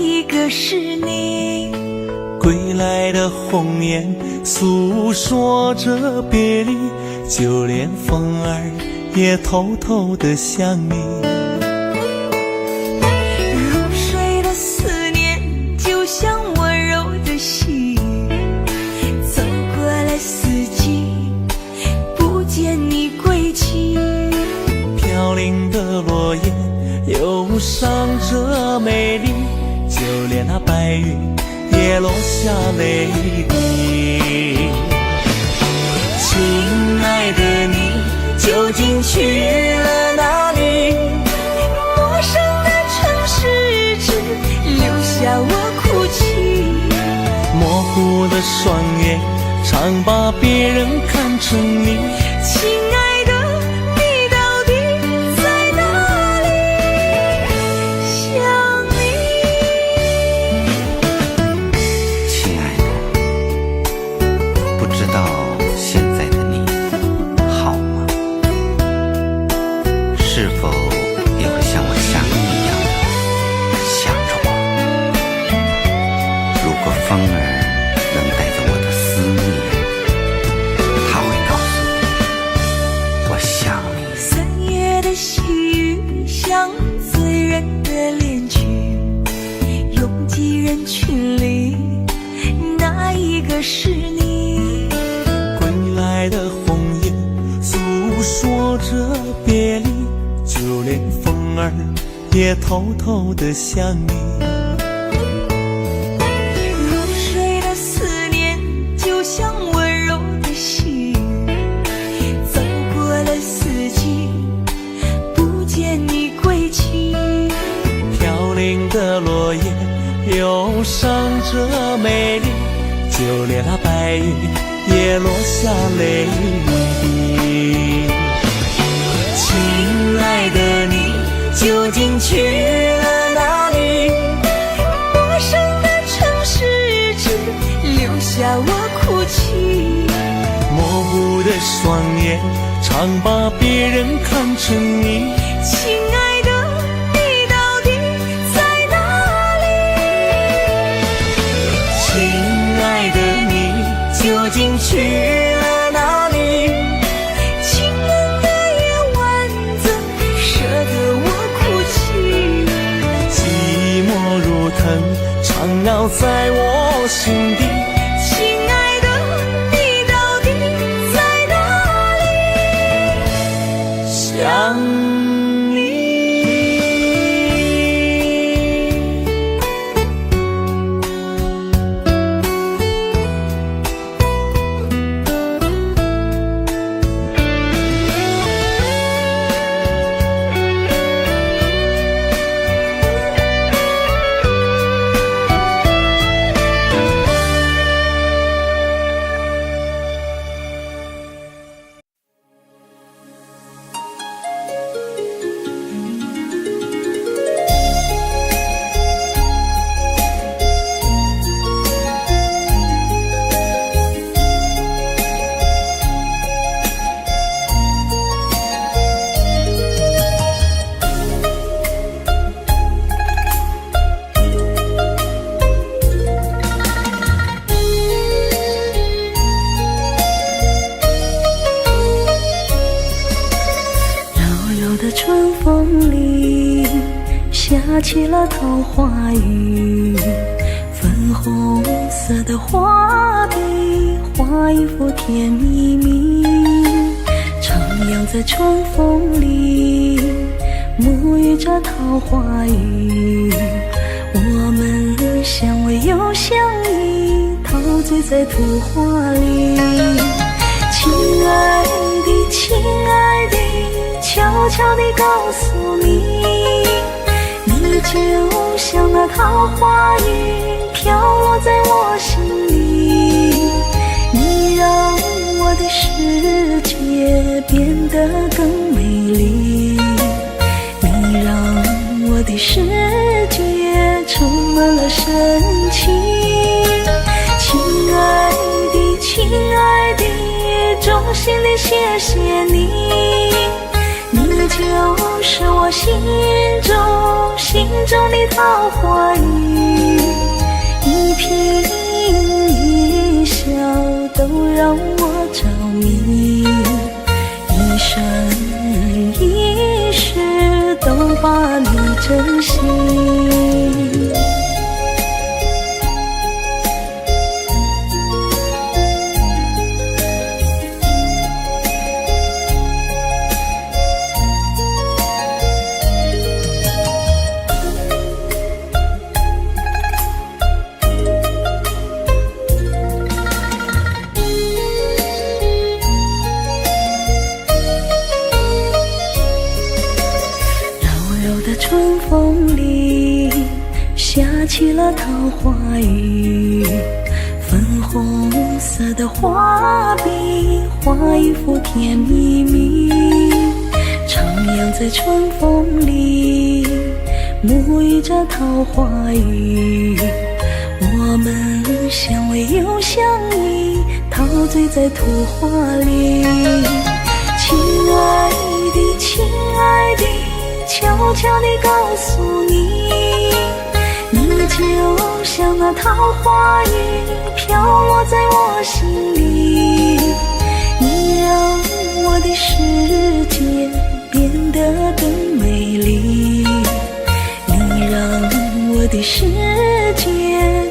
一个是你？归来的红颜诉说着别离，就连风儿也偷偷地想你。如水的思念就像温柔的细雨，走过了四季，不见你归期。飘零的落叶忧伤着美丽，就连那白云也落下泪滴。亲爱的你究竟去了哪里？陌生的城市只留下我哭泣，模糊的双眼常把别人看成你。亲爱的你到底在哪里？想你。亲爱的，不知道现在的你好吗？是否也会像我想你一样的想着我？如果风儿能带着我的思念，它会告诉我，我想你。3月的细雨像醉人的恋曲，拥挤人群里，哪一个是你？归来的红颜诉说着别离，就连风儿也偷偷地想你。如水的思念就像温柔的细雨，走过了四季，不见你归期。飘零的落叶忧伤着美丽，就连那白云也落下泪滴。亲爱的你究竟去了哪里？陌生的城市只留下我哭泣，模糊的双眼常把别人看成你。亲爱的你到底在哪里？亲爱的你究竟去了哪里？清冷的夜晚怎舍得我哭泣？寂寞如藤缠绕在我心底。亲爱的你到底在哪里？想你。春风里下起了桃花雨，粉红色的画笔画一幅甜蜜蜜，徜徉在春风里沐浴着桃花雨，我们相偎又相依，陶醉在图画里。亲爱的，亲爱的，悄悄地告诉你，你就像那桃花雨飘落在我心里，你让我的世界变得更美丽，你让我的世界充满了神奇。亲爱的，亲爱的，衷心地谢谢你，你就是我心中的桃花雨。颦一笑都让我着迷，一生一世都把你珍惜。春风里下起了桃花雨，粉红色的画笔画一幅甜蜜蜜，徜徉在春风里沐浴着桃花雨，我们相偎又相依，陶醉在图画里。亲爱的亲爱的，悄悄地告诉你，你就像那桃花雨飘落在我心里，你让我的世界变得更美丽，你让我的世界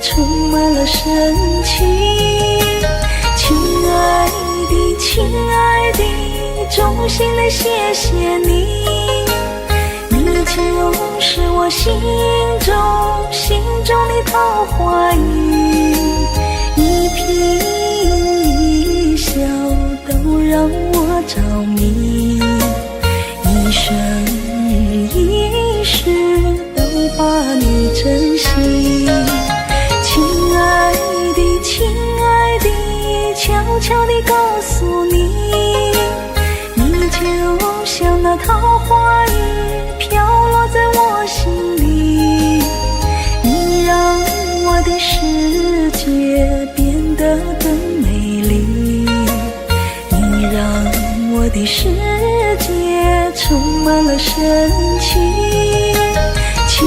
充满了神奇。亲爱的亲爱的，衷心的谢谢你，就是我心中的桃花雨，一颦一笑都让我着迷，一生一世都把你珍惜。亲爱的亲爱的，悄悄地告诉你，你就像那桃花雨飘落在我心里，你让我的世界变得更美丽，你让我的世界充满了神奇。亲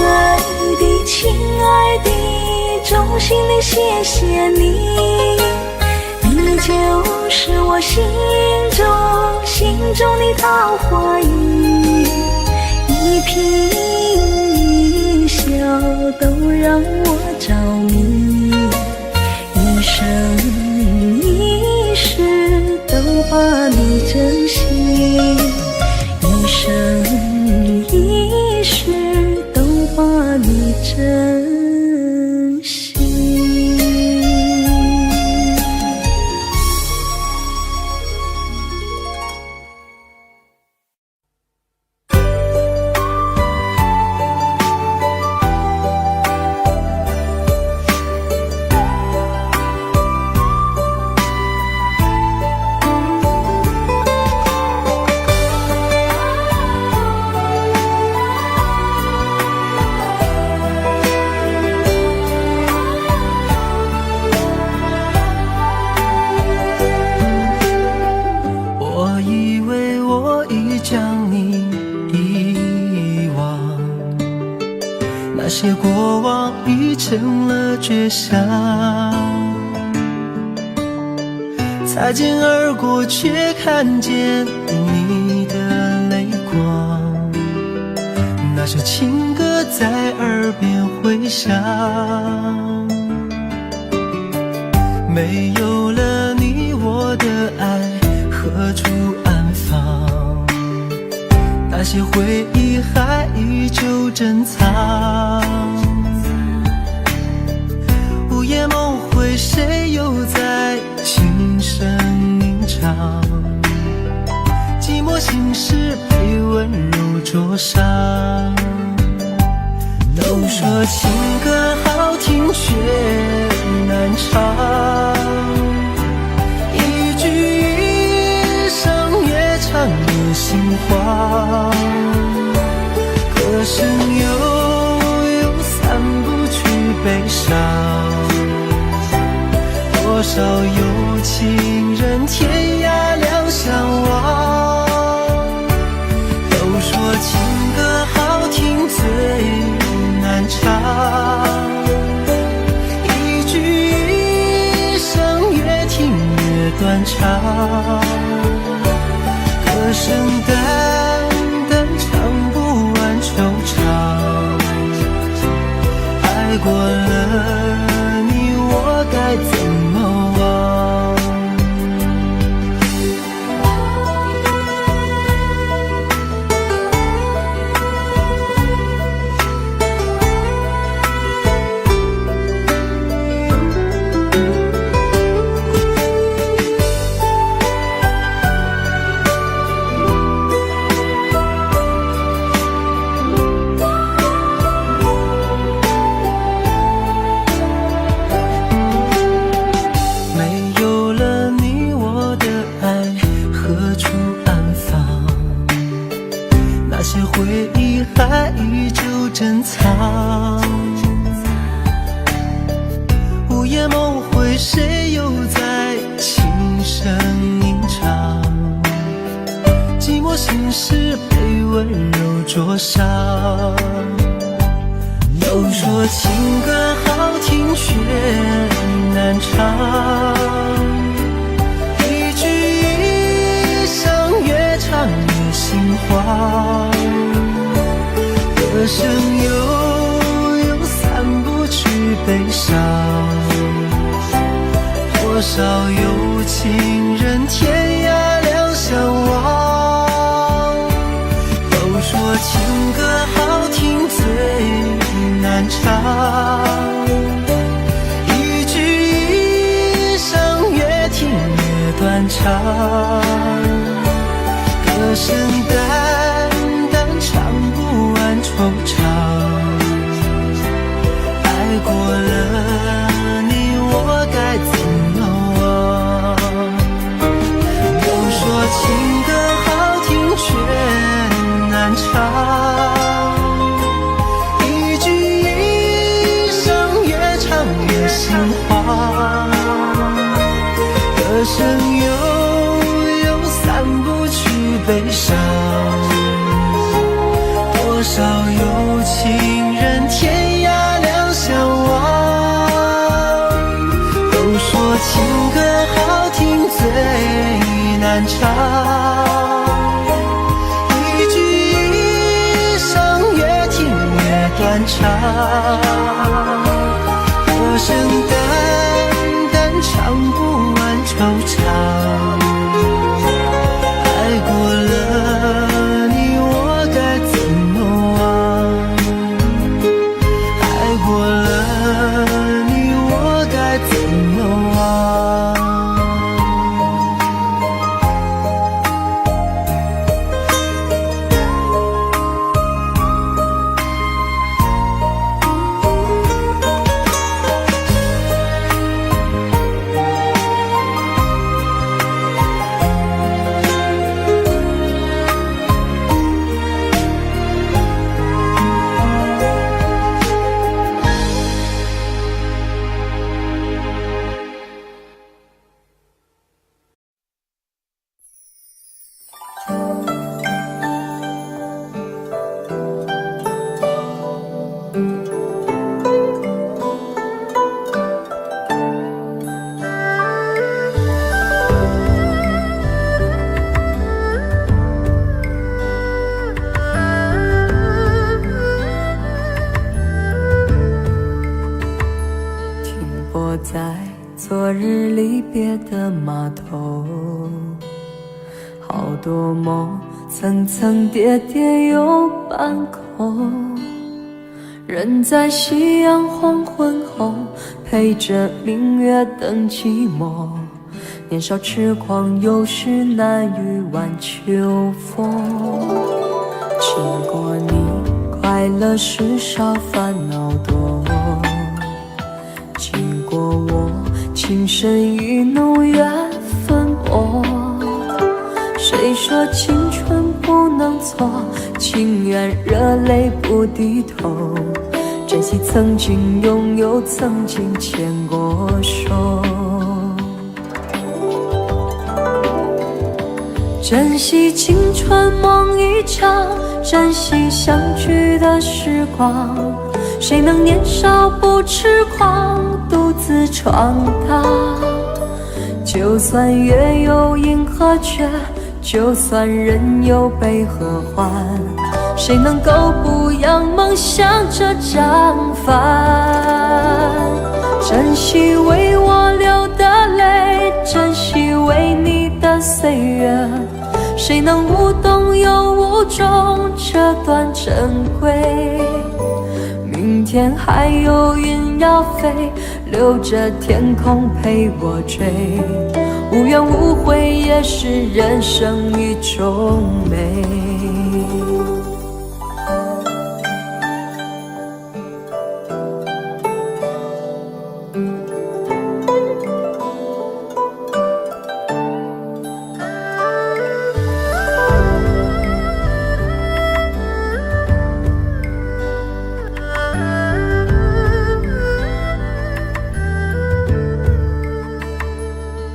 爱的亲爱的，衷心的谢谢你，你就是我心中的桃花雨，一颦一笑都让我着迷，一生一世都把你珍惜，一生一世都把你珍惜。那些过往已成了绝响，擦肩而过却看见你的泪光，那首情歌在耳边回响，没有了你我的爱何处安放，那些回忆还依旧珍藏，午夜梦回谁又在轻声吟唱，寂寞心事被温柔灼伤，都说情歌好听却难唱，一句一声越唱越心慌，歌声悠散不去悲伤，多少有情人天涯两相望，都说情歌好听最难唱，一唱，歌声淡淡唱不完惆怅。爱过了你，我该怎么忘？还依旧珍藏，午夜梦回，谁又在轻声吟唱？寂寞心事被温柔灼伤。都说情歌好听却难唱，一句一声越唱越心慌。歌声悠悠散不去悲伤，多少有情人天涯两相望。都说情歌好听最难唱，一句一声越听越断肠。歌声淡淡唱不完惆怅，爱过了你，我该怎么忘？都说情歌好听却难唱，一句一声越唱越心慌。歌声悠悠散不去悲伤，多少有情人天涯两相望。都说情歌好听最难唱，一句一声越听越断肠。歌声淡淡唱不完惆怅，爱过了你，我该怎么忘？爱过了你，我该怎么忘？昨日离别的码头，好多梦层层叠叠又半空，人在夕阳黄昏后，陪着明月等寂寞。年少痴狂，有时难御晚秋风。经过你，快乐时少，烦恼多。经过我，情深意浓，缘分薄。谁说青春不能错？情愿热泪不低头。珍惜曾经拥有，曾经牵过手。珍惜青春梦一场，珍惜相聚的时光。谁能年少不痴狂，独自闯荡？就就算月有阴和缺，就算人有悲和欢，谁能够不扬梦想这张帆？珍惜为我流的泪，珍惜为你的岁月，谁能无动又无衷这段珍贵？明天还有云要飞，留着天空陪我追，无怨无悔也是人生一种美。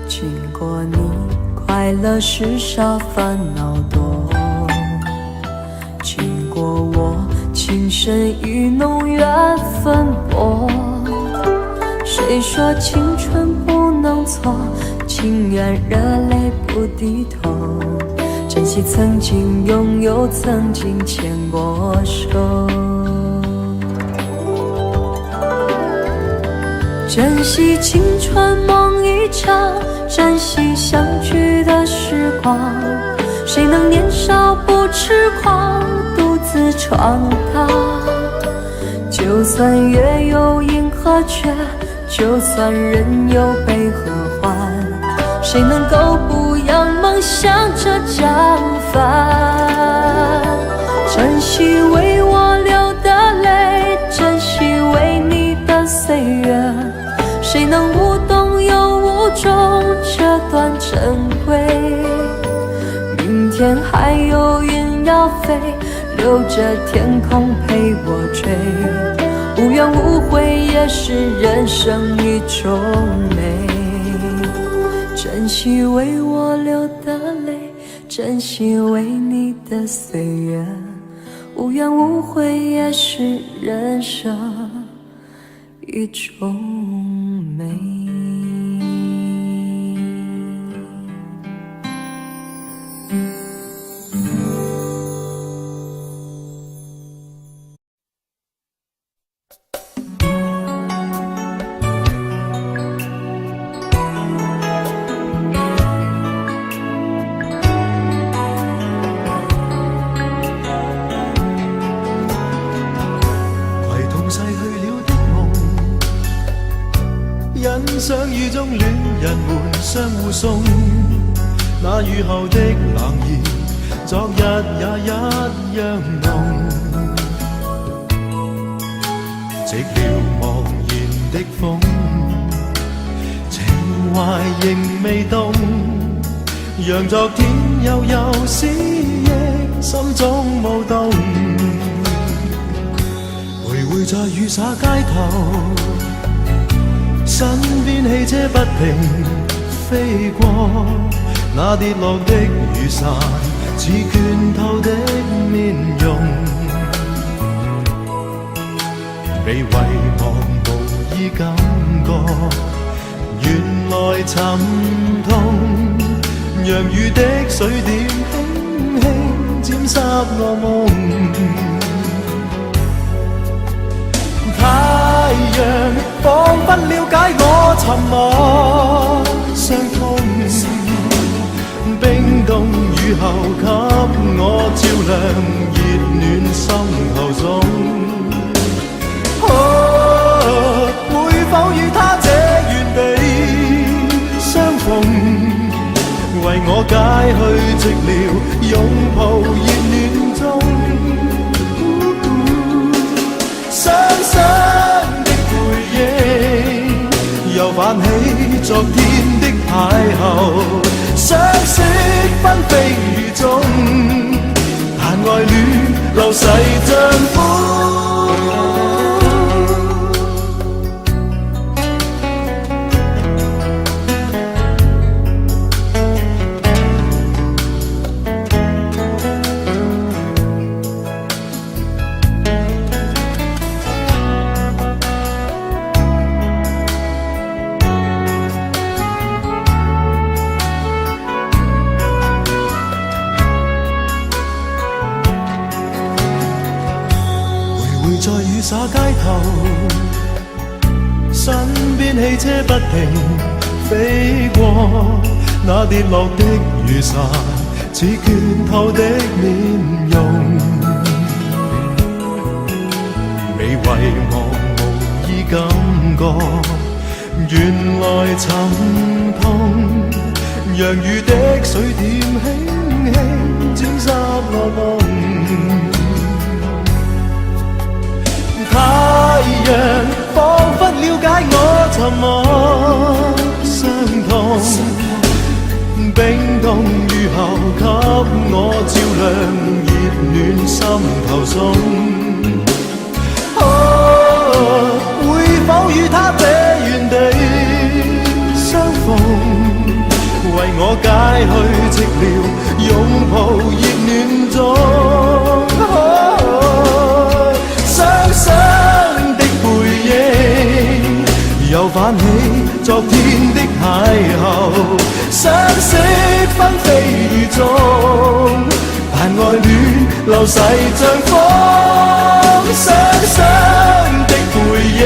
经过你，快乐时少，烦恼多。经过我，情深意浓，缘分薄。谁说青春不能错？情愿热泪不低头。珍惜曾经拥有，曾经牵过手。珍惜青春梦一场，珍惜相聚的时光。谁能年少不痴狂，独自闯荡？就算月有阴和缺，就算人有悲和欢，谁能够不扬梦想这张帆？珍惜为我流的泪，珍惜为你的岁月，谁能无动又无衷这段珍贵？明天还有云要飞，留着天空陪我追，无怨无悔也是人生一种美。珍惜为我流的泪，珍惜为你的岁月，无怨无悔也是人生一种美。相遇中戀人們相互送，那雨後的冷意，昨日也一樣濃。寂寥茫然的風，情懷仍未動，讓昨天悠悠思憶心中舞動。徘徊在雨灑街頭，身邊汽車不停飛過，那跌落的雨傘似倦透的面容，被遺忘無意感覺，原來沉痛，讓雨的水點輕輕沾濕我夢。太陽彷彿了解我沉默傷痛，冰凍雨後給我照亮熱暖心頭中。會否與他這原地相逢，為我解去寂寥，擁抱熱暖中。雙雙的回憶，又泛起昨天的邂逅，相識紛飛雨中，但愛戀流逝像風。會在雨灑街頭，身邊汽車不停飛過，那跌落的雨傘似拳頭的面容，未遺忘無意感覺，原來沉痛，讓雨的水點輕輕沾濕我夢。太陽彷彿了解我沉默傷痛，冰凍雨後給我照亮熱暖心頭送。會否與他這原地相逢，為我解去寂寥，擁抱熱暖中。雙雙的背影，又泛起昨天的邂逅，相識紛飛雨中，但愛戀流逝像風。雙雙的背影，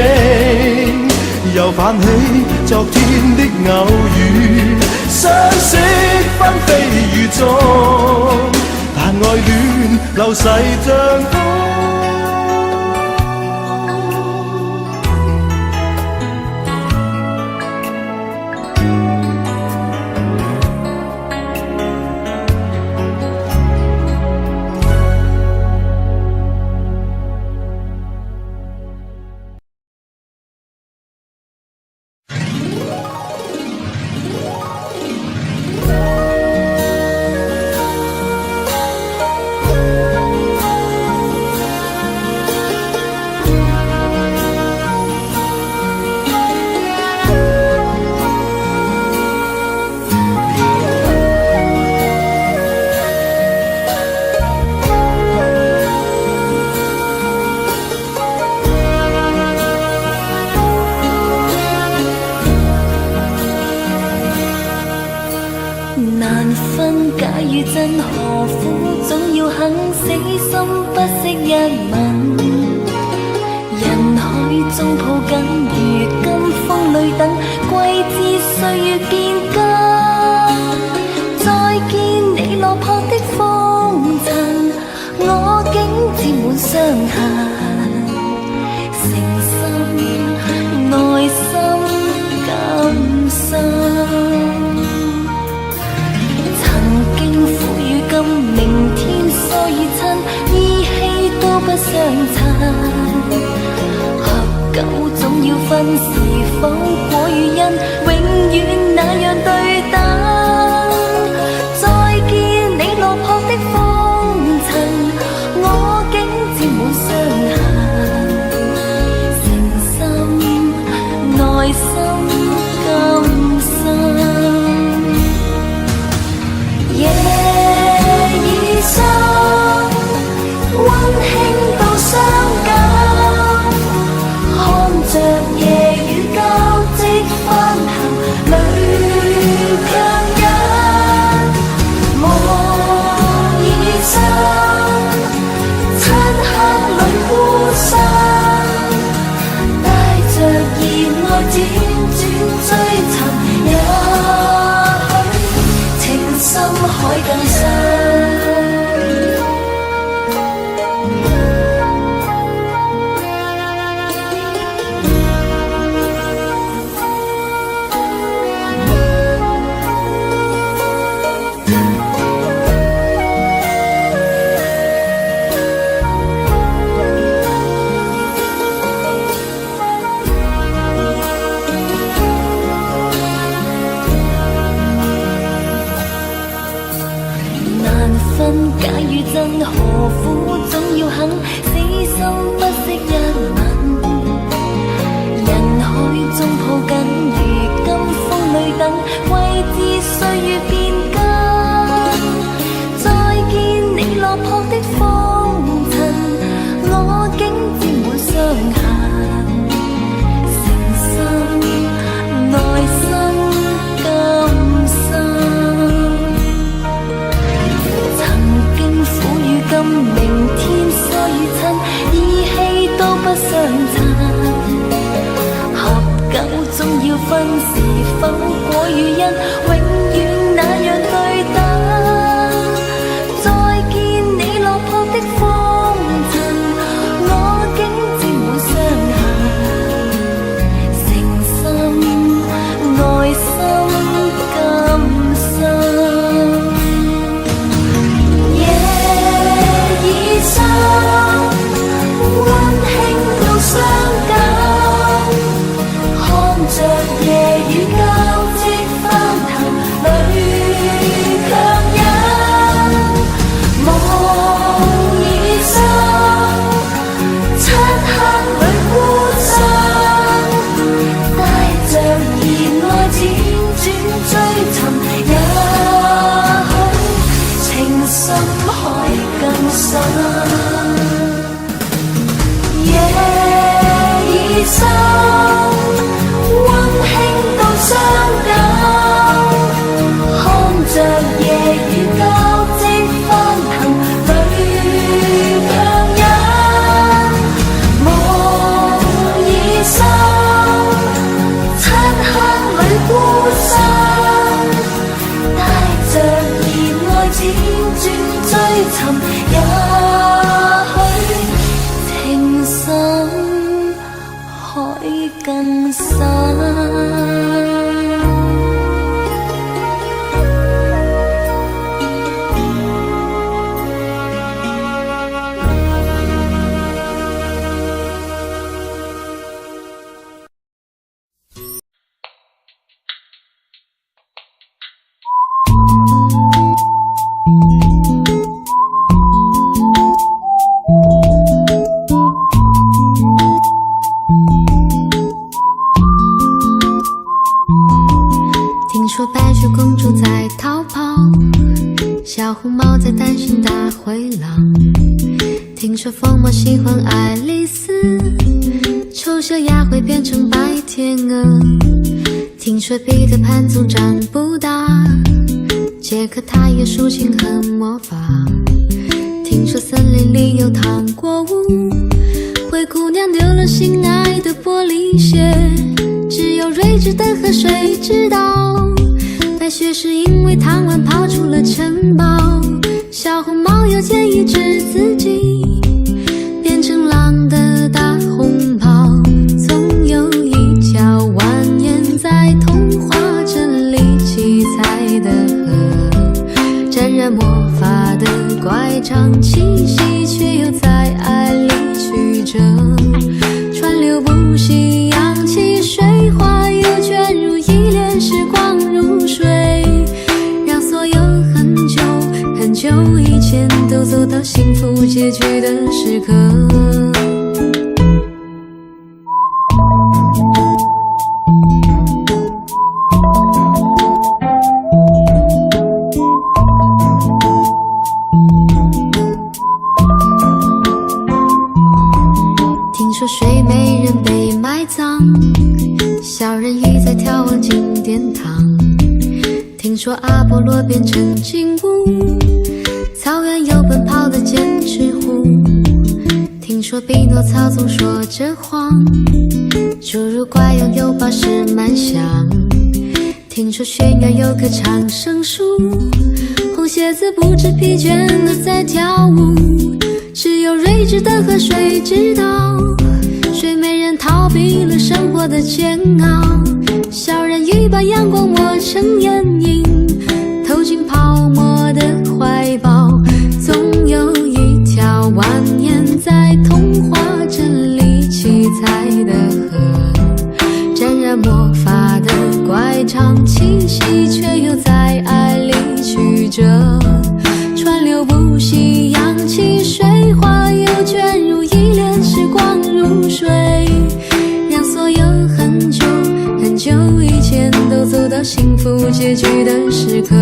又泛起昨天的偶遇，相識紛飛雨中，但愛戀流逝像風。難分假與真何苦，總要肯死心不惜一吻。人海中抱緊，如今風裏等，歸知歲月變更。再見你落魄的風塵，我竟沾滿傷痕。誠心內心感傷。苦與甘，明天疏與親，依稀都不相襯。合久總要分，是否果與因，永遠那樣對等。再見你落魄的風塵，我竟沾滿傷痕。誠心內心感傷。夜已深，溫馨到傷感，看着夜雨交織翻行，淚殘。合久總要分，是否果與因，永遠那樣對等。再見你落魄的風塵，我竟沾滿傷痕。誠心愛心甘心。夜已深，溫馨到傷感，看着夜雨交織翻騰，淚強忍。夢已深，漆黑裏孤身，帶着熱愛輾轉追尋，也許情深海更深。夜已深，溫馨到傷感，看着夜雨交織翻騰，淚強忍。夢已深，漆黑裏孤身，帶着熱愛輾轉追尋，也許情深海更深。听说白雪公主在逃跑，小红帽在担心大灰狼。听说疯帽喜欢爱丽丝，丑小鸭会变成白天鹅。听说彼得潘总长不大，杰克他也抒情和魔法。听说森林里有糖果屋，灰姑娘丢了心爱的玻璃鞋，只有睿智的河水知道，白雪是因为贪玩跑出了城堡。小红帽又建议治自己变成狼的大红袍，总有一条蜿蜒在童话镇里七彩的河，沾染魔法的乖张气息，却又在爱里曲折，川流不息，扬起水花，又卷入一帘时光如水，让所有很久很久以前都走到幸福结局的时刻。听说睡美人被埋葬，小人鱼在眺望金殿堂。听说阿波罗变成金乌，草原有奔跑的剑齿虎。听说匹诺曹总说着谎，侏儒怪拥有宝石满箱。听说悬崖有棵长生树，红鞋子不知疲倦地在跳舞，只有睿智的河水知道，睡美人逃避了生活的煎熬，小人鱼把阳光磨成眼影，投进泡沫的怀抱，总有一条蜿蜒在童话镇里七彩的河，沾染魔法的乖张气息，却又在爱里曲折，川流不息，扬起水花，又卷入一帘时光如水，让所有很久很久以前都走到幸福结局的时刻。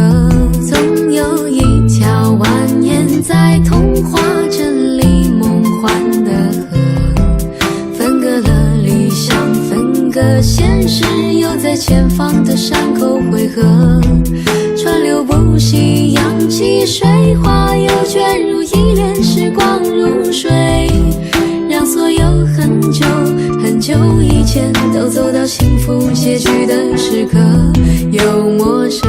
总有一条蜿蜒在童话镇里梦幻的河，分隔了理想，分隔现实，又在前方的山口汇合，川流不息，扬起水花，又卷入一帘时光如水，让所有很久久以前，都走到幸福结局的时刻，又陌生。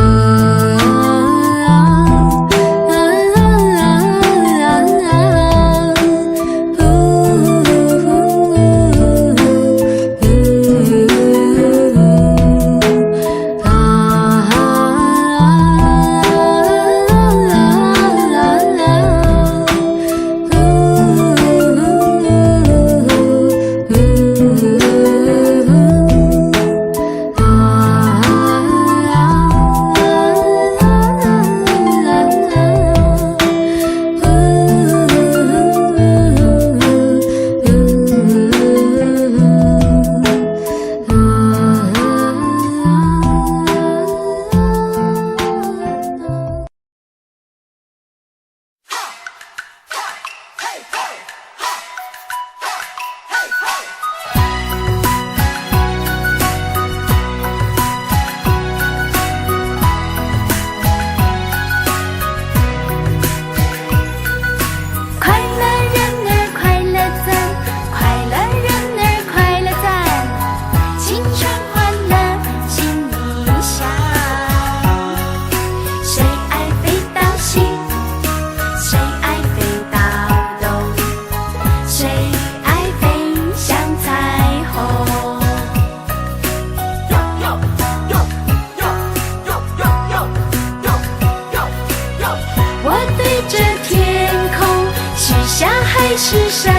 是山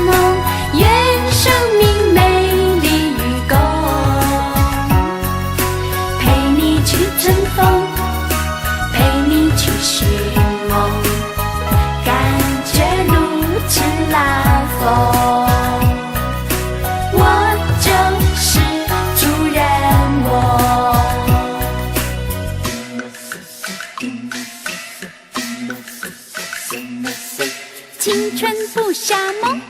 盟，愿生命美丽与共，陪你去乘风，陪你去寻梦，感觉如此拉风。我就是主人翁。青春不瞎蒙，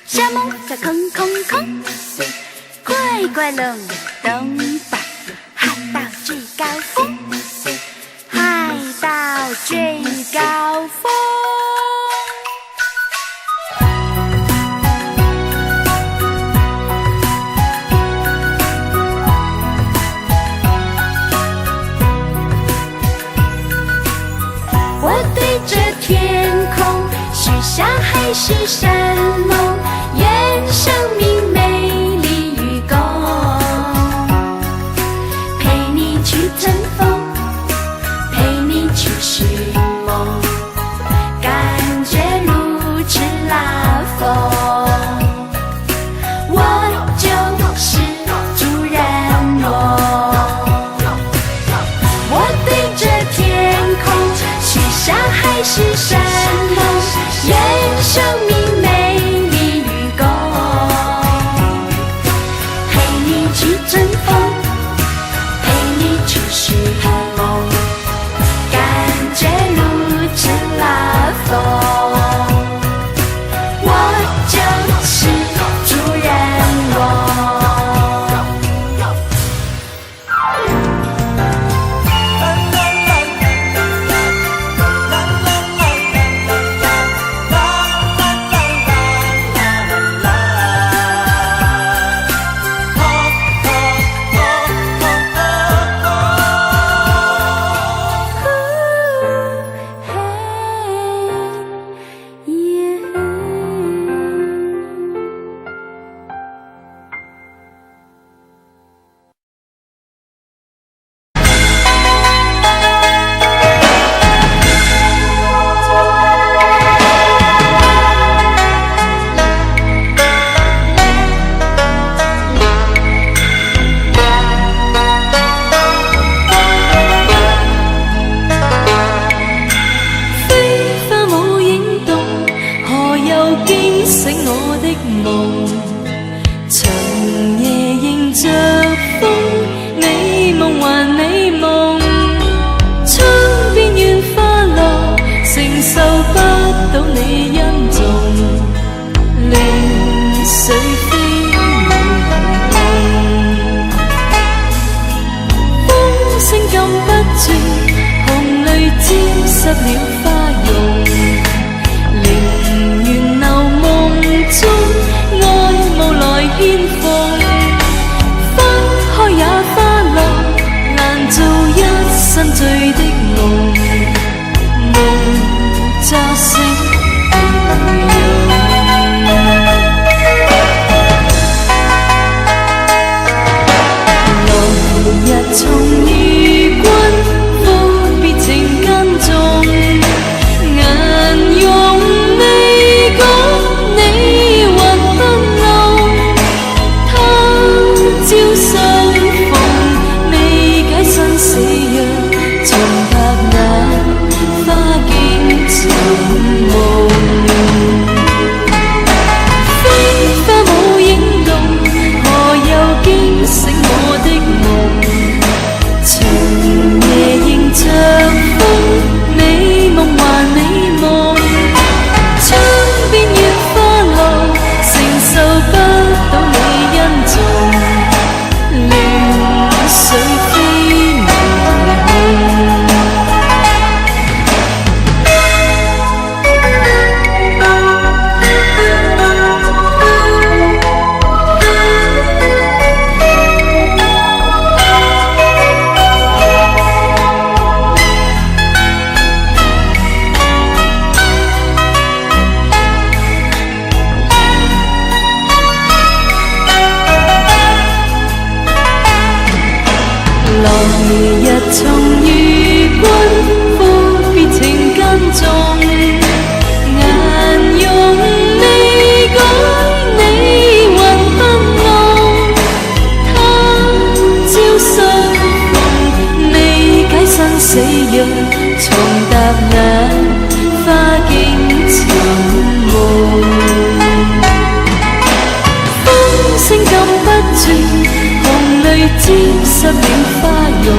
瞎蒙在空空空，乖乖冷灯吧，海到最高峰，海到最高峰。我对着天空许下海誓山盟，愿生命美丽与共，陪你去乘风，陪你去寻梦，感觉如此拉风。我就是主人翁。我对着天空许下海誓山盟，愿生命美丽与共，陪你去乘风，陪你去寻梦，感觉如此拉风。我就是主人翁。濕了花容，寧願留夢中。失了花容，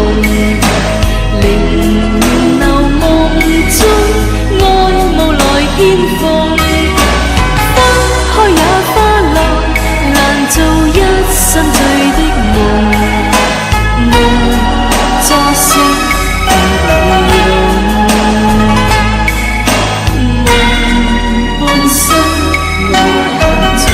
凌流梦中愛無來見逢。花開也花落，難做一生醉的夢，夢作聲無用，夢半生無限長。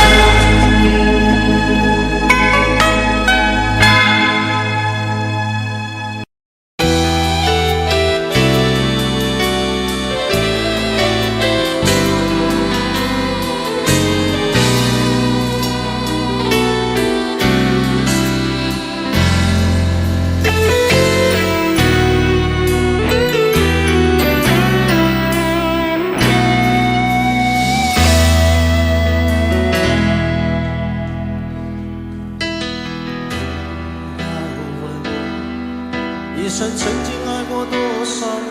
一生曾经爱过多少人，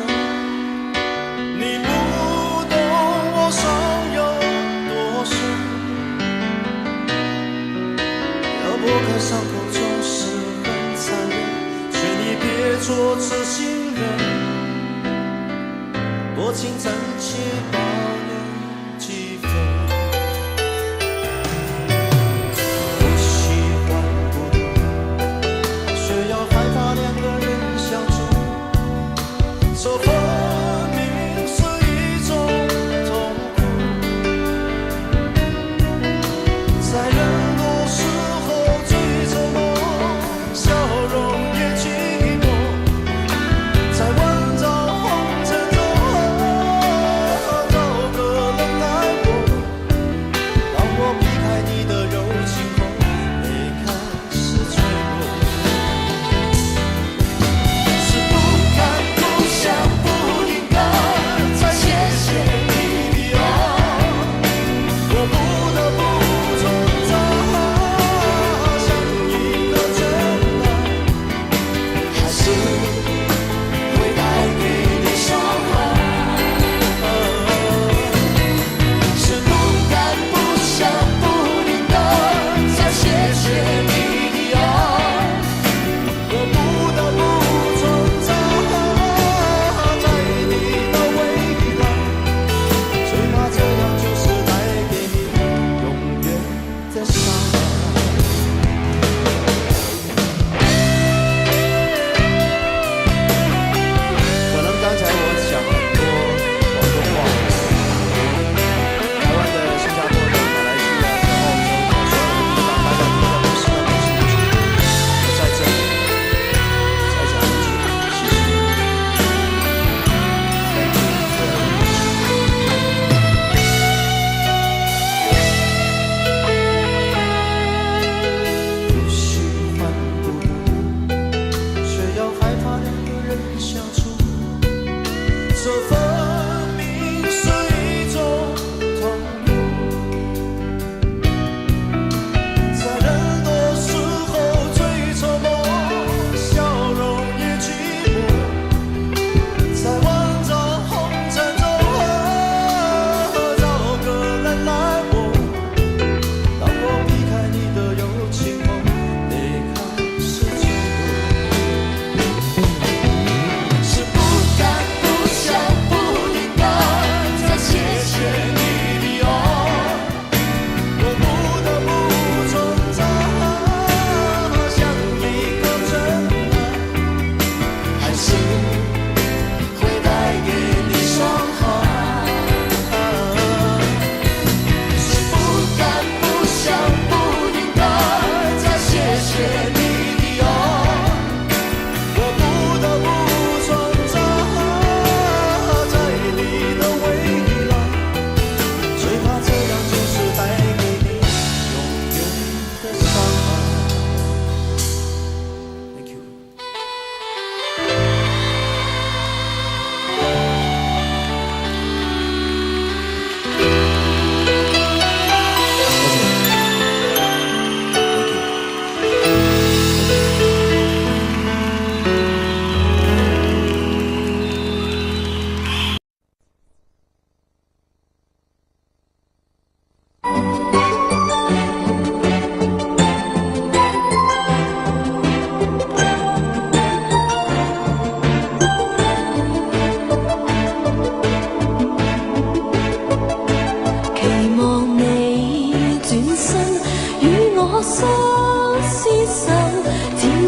你不懂我伤有多深。要拨开伤口总是很残忍，劝你别做痴心人，多情暂且保留几分。不喜欢孤独，却要害怕两个人相处，说分明是一种痛苦，在人多时候最折磨，笑容也寂寞，在万丈红尘中喝到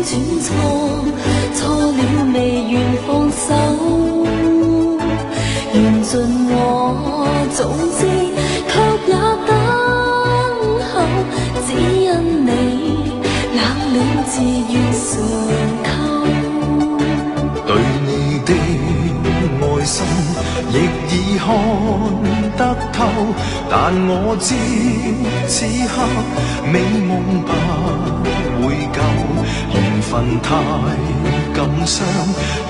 轉錯，錯了未願放手。緣盡我早知，卻也等候，只因你冷暖自願常扣。對你的愛心亦已看得透，但我知此刻美夢不會夠，緣分太感傷，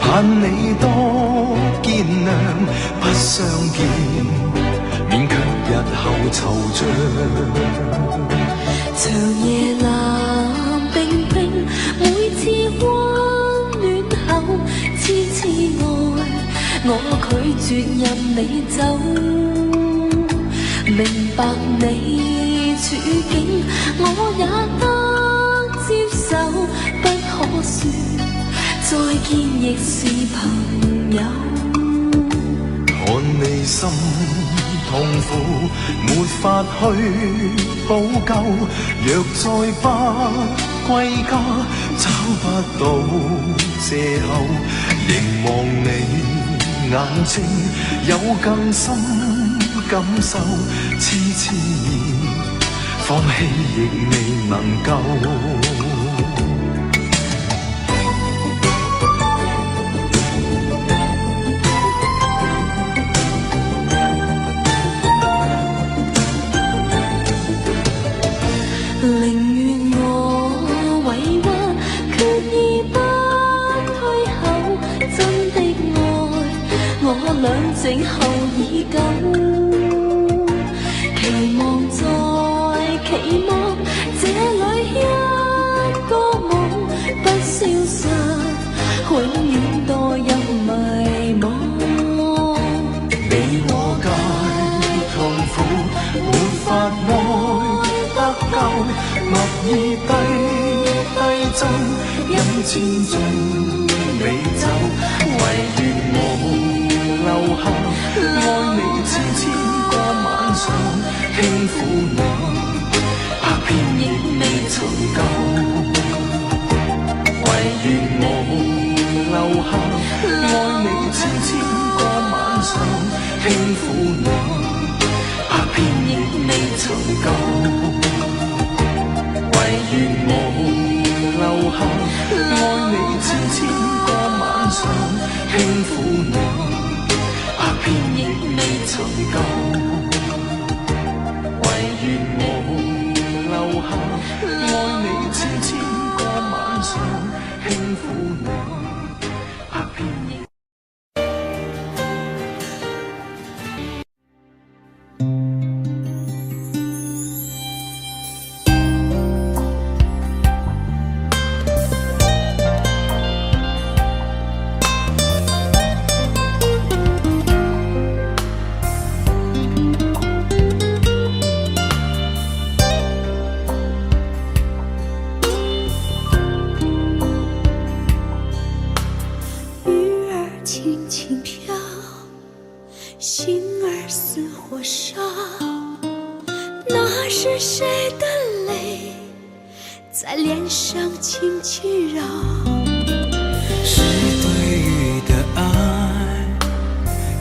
盼你多見諒，不相見免卻日後惆悵。長夜冷冰冰，每次溫暖後，痴痴愛我拒絕任你走。明白你處境，我也得接受，不可說再見亦是朋友。看你心痛苦，沒法去補救，若再不歸家，找不到藉口，凝望你眼睛有更深感受，痴痴意放棄亦未能夠。寧願我委屈，決意不退後，真的愛我倆靜候已久，期望再期望，這裏一個夢不消失，永遠墮入迷惘。你我皆痛苦，沒法愛得夠，默意低奏，因千種美酒，唯願我留下，愛你千個晚上，輕撫你，百遍亦未曾夠。唯願我留下，愛你千個晚上，輕撫你，百遍亦未曾夠。唯願我留下，愛你千個晚上，輕撫你，百遍亦未曾夠。唯願我留下，愛你千個晚上，輕撫你，百遍亦。心儿似火烧，那是谁的泪在脸上轻轻绕？是对鱼的爱，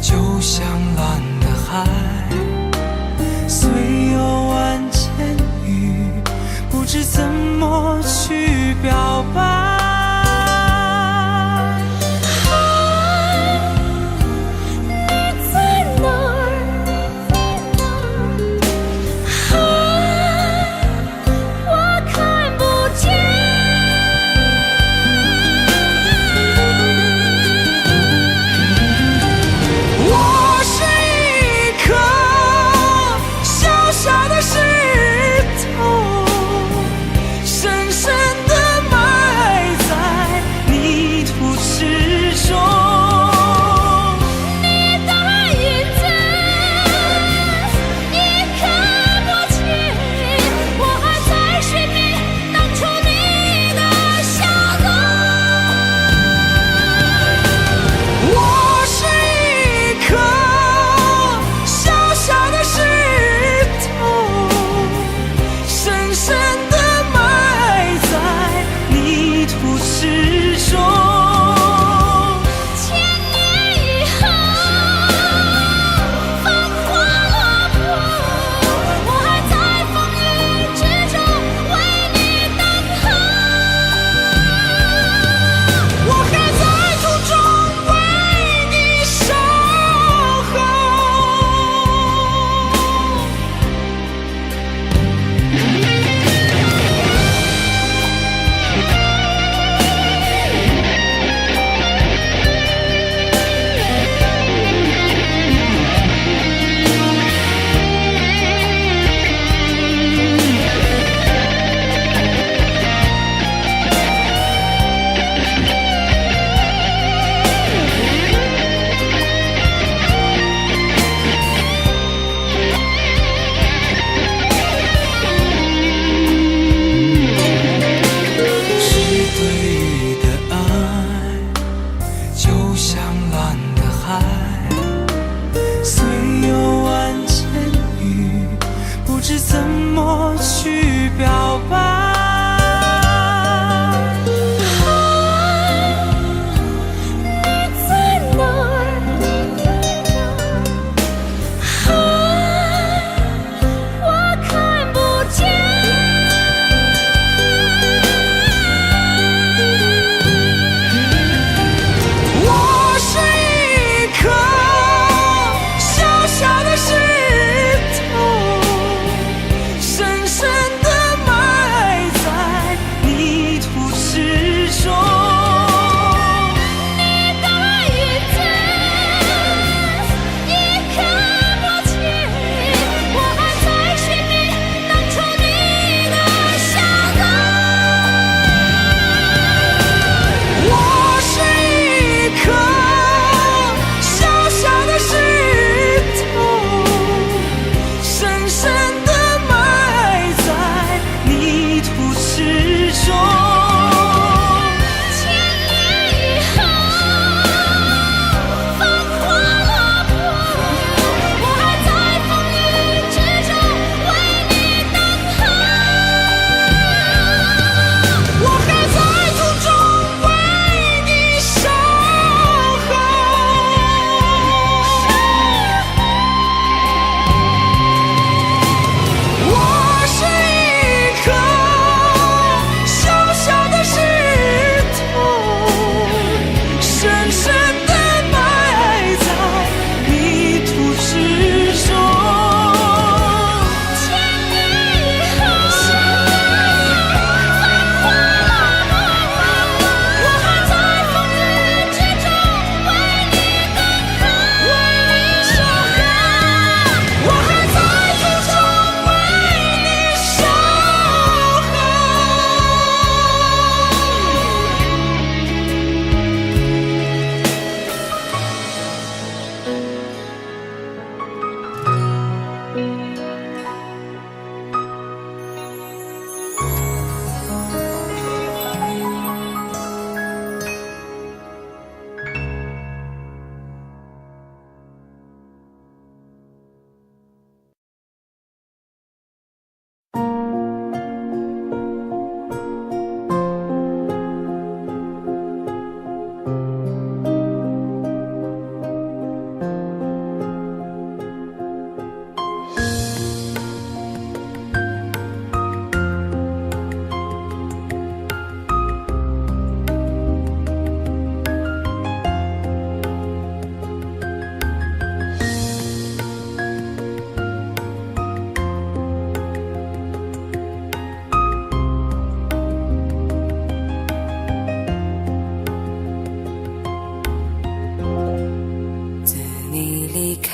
就像蓝的海，虽有万千语，不知怎么去表白。深深的埋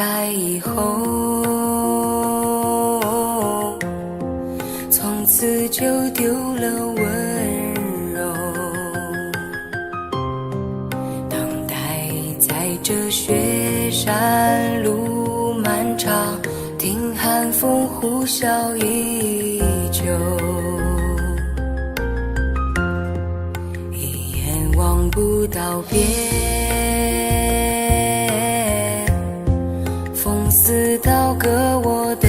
开以后，从此就丢了温柔。等待在这雪山路漫长，听寒风呼啸依旧。一眼望不到边，风似刀割我的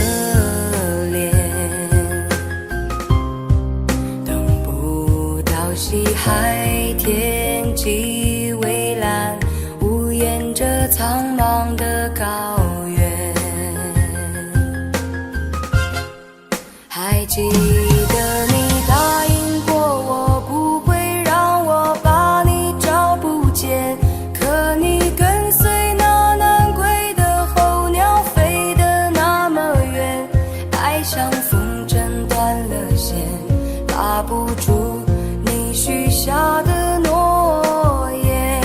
脸，等不到西海天际蔚蓝，无言着苍茫的高原。还记得你答应过我不会让我把你找不见，可你跟随那南归的候鸟飞得那么远，爱像风筝断了线，拉不住你许下的诺言。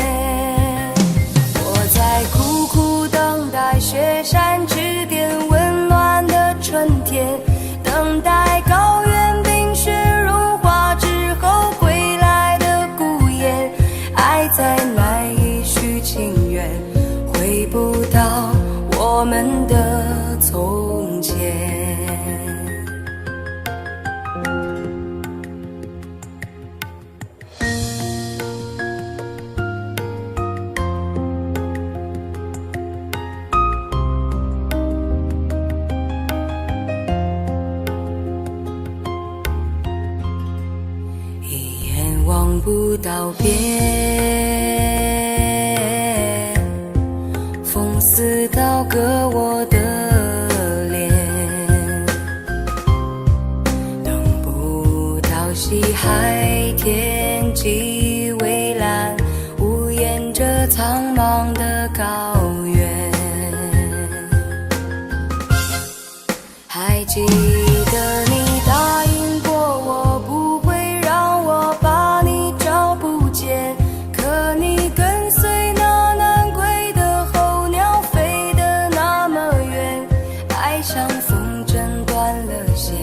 我在苦苦等待雪山之巅温暖的春天，等待高原冰雪融化之后归来的孤雁，爱再难以续情缘，回不到我们的从前。一眼望不到边，风似刀割我的脸，等不到西海天际蔚蓝，无言着苍茫的高原。还记得你答应过我不会让我把你找不见，可你跟随那南归的候鸟飞得那么远，爱像风筝断了线，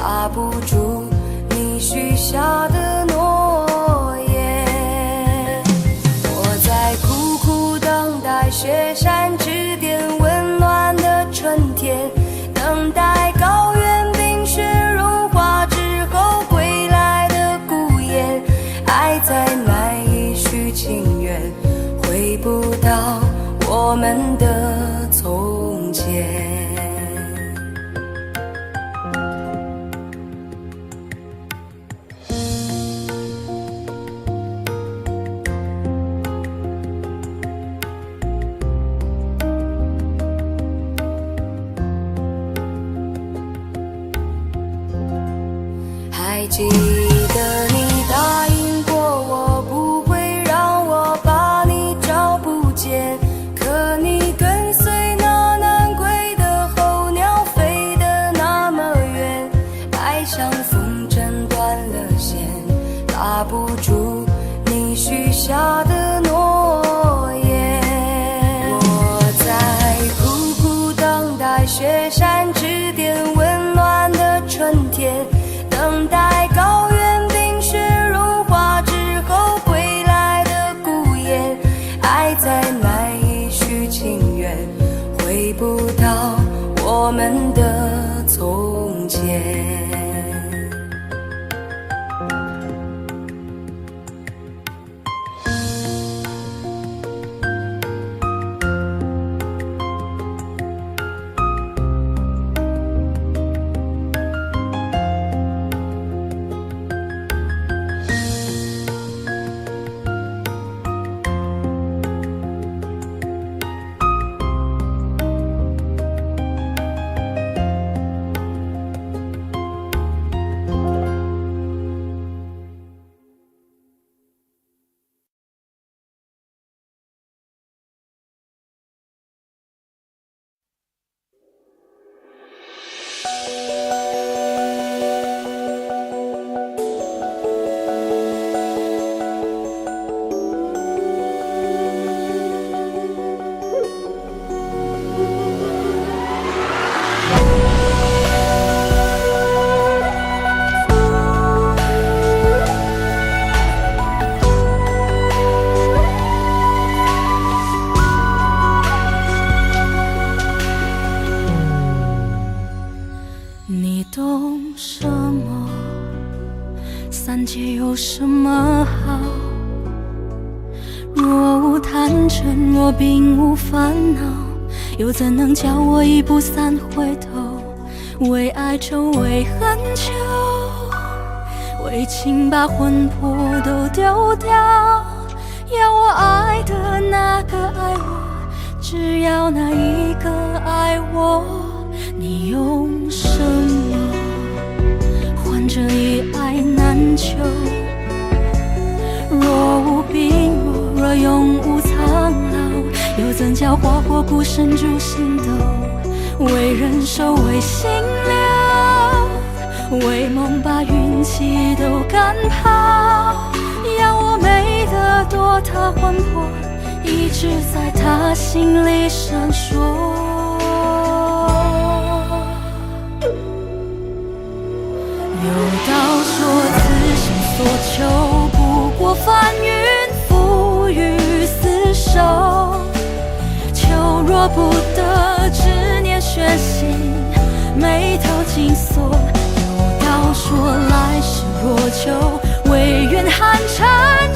拉不住你许下的诺言。我在苦苦等待雪山之巅温暖的春天，等待高原冰雪融化之后归来的孤雁，爱再难以续情缘，回不到我们的从前。还记得你答应过我不会让我把你找不见，可你跟随那南归的候鸟飞得那么远，爱像风筝断了线，拉不住你许下的诺言。我在苦苦等待雪山之巅温暖的春天，等待高原冰雪融化之后归来的孤雁，爱再难以续情缘，回不到我们的从前。三界有什么好？若无贪嗔，若并无烦恼，又怎能叫我一步三回头？为爱愁，为恨求，为情把魂魄都丢掉。要我爱的那个爱我，只要那一个爱我。你用什么换这一爱难求？若无病弱，若永无苍老，又怎叫花火孤身筑心斗？为人守，为心留，为梦把运气都赶跑。要我美得多，他魂魄一直在他心里闪烁。有道说此生所求，不过翻云覆雨厮守。求若不得，执念悬心，眉头紧锁。有道说来世若求，唯愿寒蝉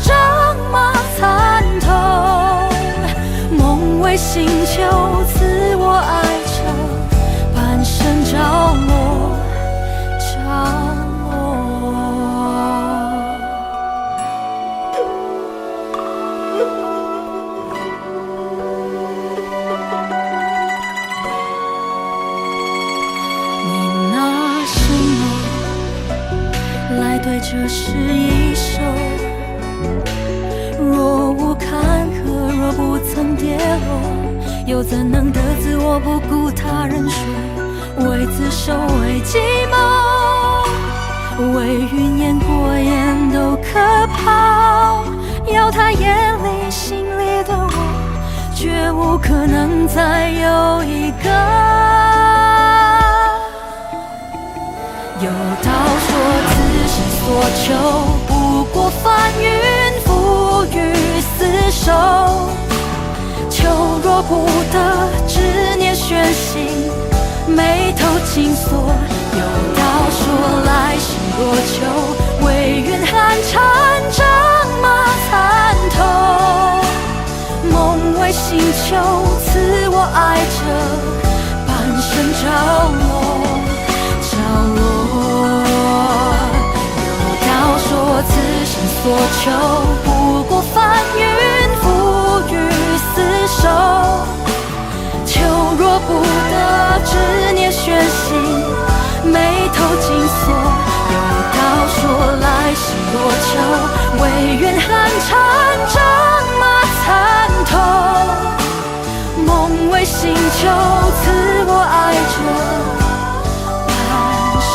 仗马参透。梦为星球，赐我爱愁，半生着落着对这是一首。若无坎坷，若不曾跌落，又怎能得自我不顾他人说？为自守，为寂寞，为云烟过眼都可抛。要他眼里心里的我，绝无可能再有一个。有道说此生所求，不过翻云覆雨厮守。求若不得，执念悬心，眉头紧锁。有道说来世若求，唯愿寒蝉仗马参透。梦为星球，赐我爱着，半生着落着落。说此生所求，不过翻云覆雨厮守。求若不得，执念悬心，眉头紧锁。有道说来世若求，唯愿寒蝉仗马参透。梦为星球，赐我爱着，半生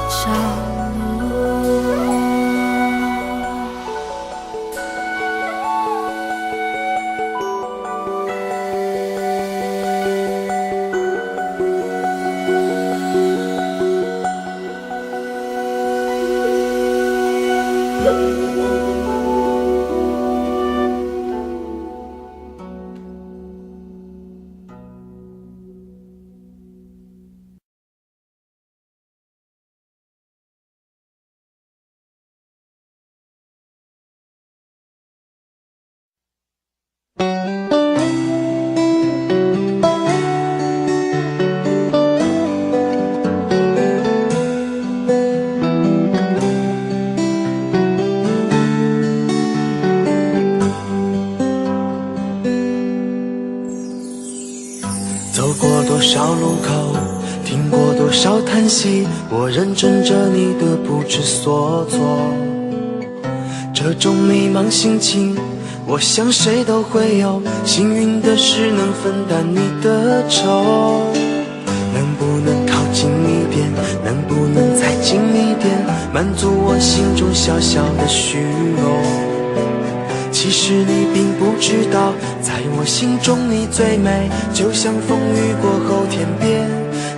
着。走过多少路口，听过多少叹息，我认真着你的不知所措。这种迷茫心情，我想谁都会有。幸运的是能分担你的愁，能不能靠近一点，能不能再近一点，满足我心中小小的虚荣。其实你并不知道，在我心中你最美，就像风雨过后天边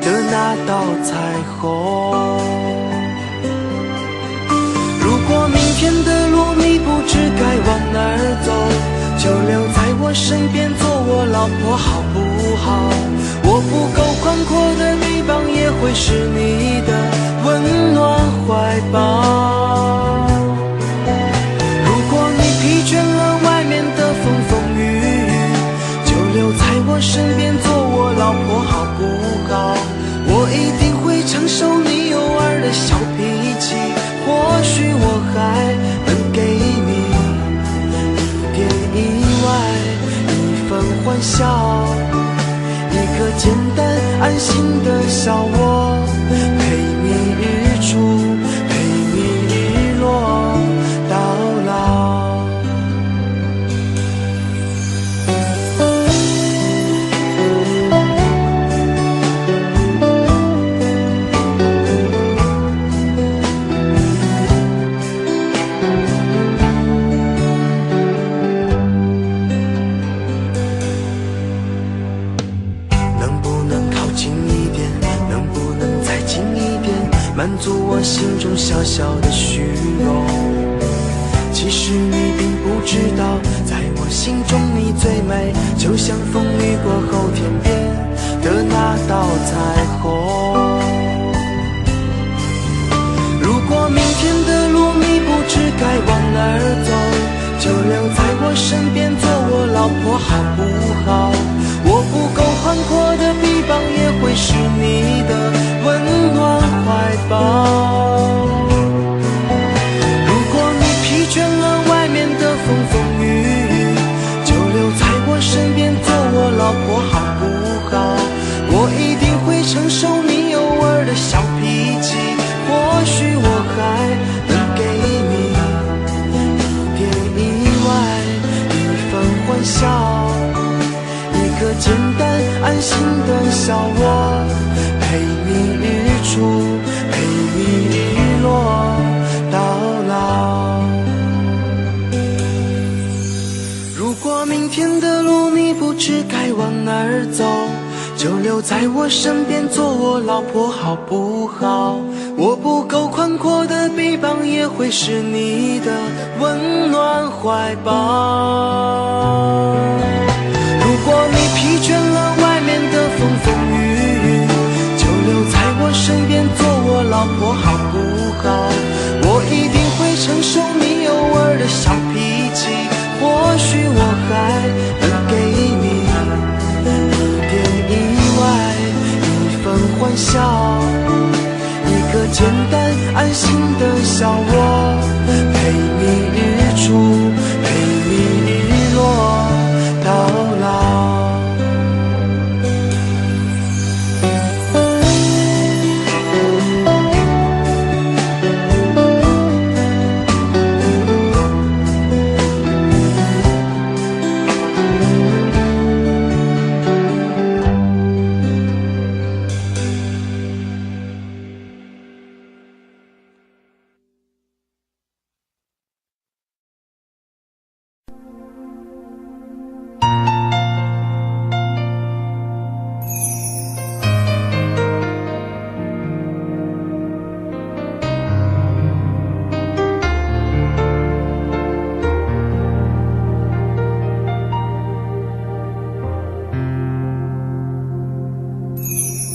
的那道彩虹。如果明天的路你不知该往哪儿走，就留在我身边做我老婆好不好？我不够宽阔的臂膀，也会是你的温暖怀抱。心的笑我，陪你日出，陪你日落到老。满足我心中小小的虚荣。其实你并不知道，在我心中你最美，就像风雨过后天边的那道彩虹。如果明天的路你不知该往哪儿走，就留在我身边做我老婆好不好？我不够宽阔的臂膀，也会是你的温暖怀抱。如果你疲倦了外面的风风雨雨，就留在我身边做我老婆好不好？我一定会承受你偶尔的小脾气，或许我还能给你一点意外，一份欢笑，一个简单安心的小窝，陪你日出，陪你日落到老。如果明天的路你不知该往哪儿走，就留在我身边做我老婆好不好？我不够宽阔的臂膀，也会是你的温暖怀抱。如果你疲倦了外面的风风雨雨，就留在我身边做我老婆好不好？我一定会承受你偶尔的小脾气，或许我还能给你一点意外，一份欢笑，一个简单安心的小窝，陪你日出，陪你日落到老。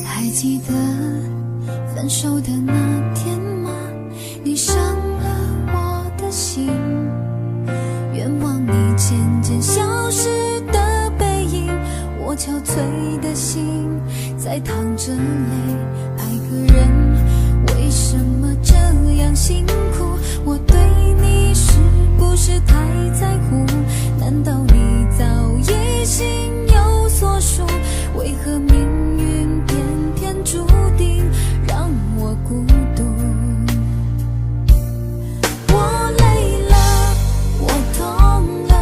还记得分手的那天吗？你伤了我的心，愿望你渐渐消失的背影，我憔悴的心在淌着泪。爱个人为什么这样辛苦？我对你是不是太在乎？难道你早已心有所属？为何命运偏偏注定让我孤独？我累了，我痛了，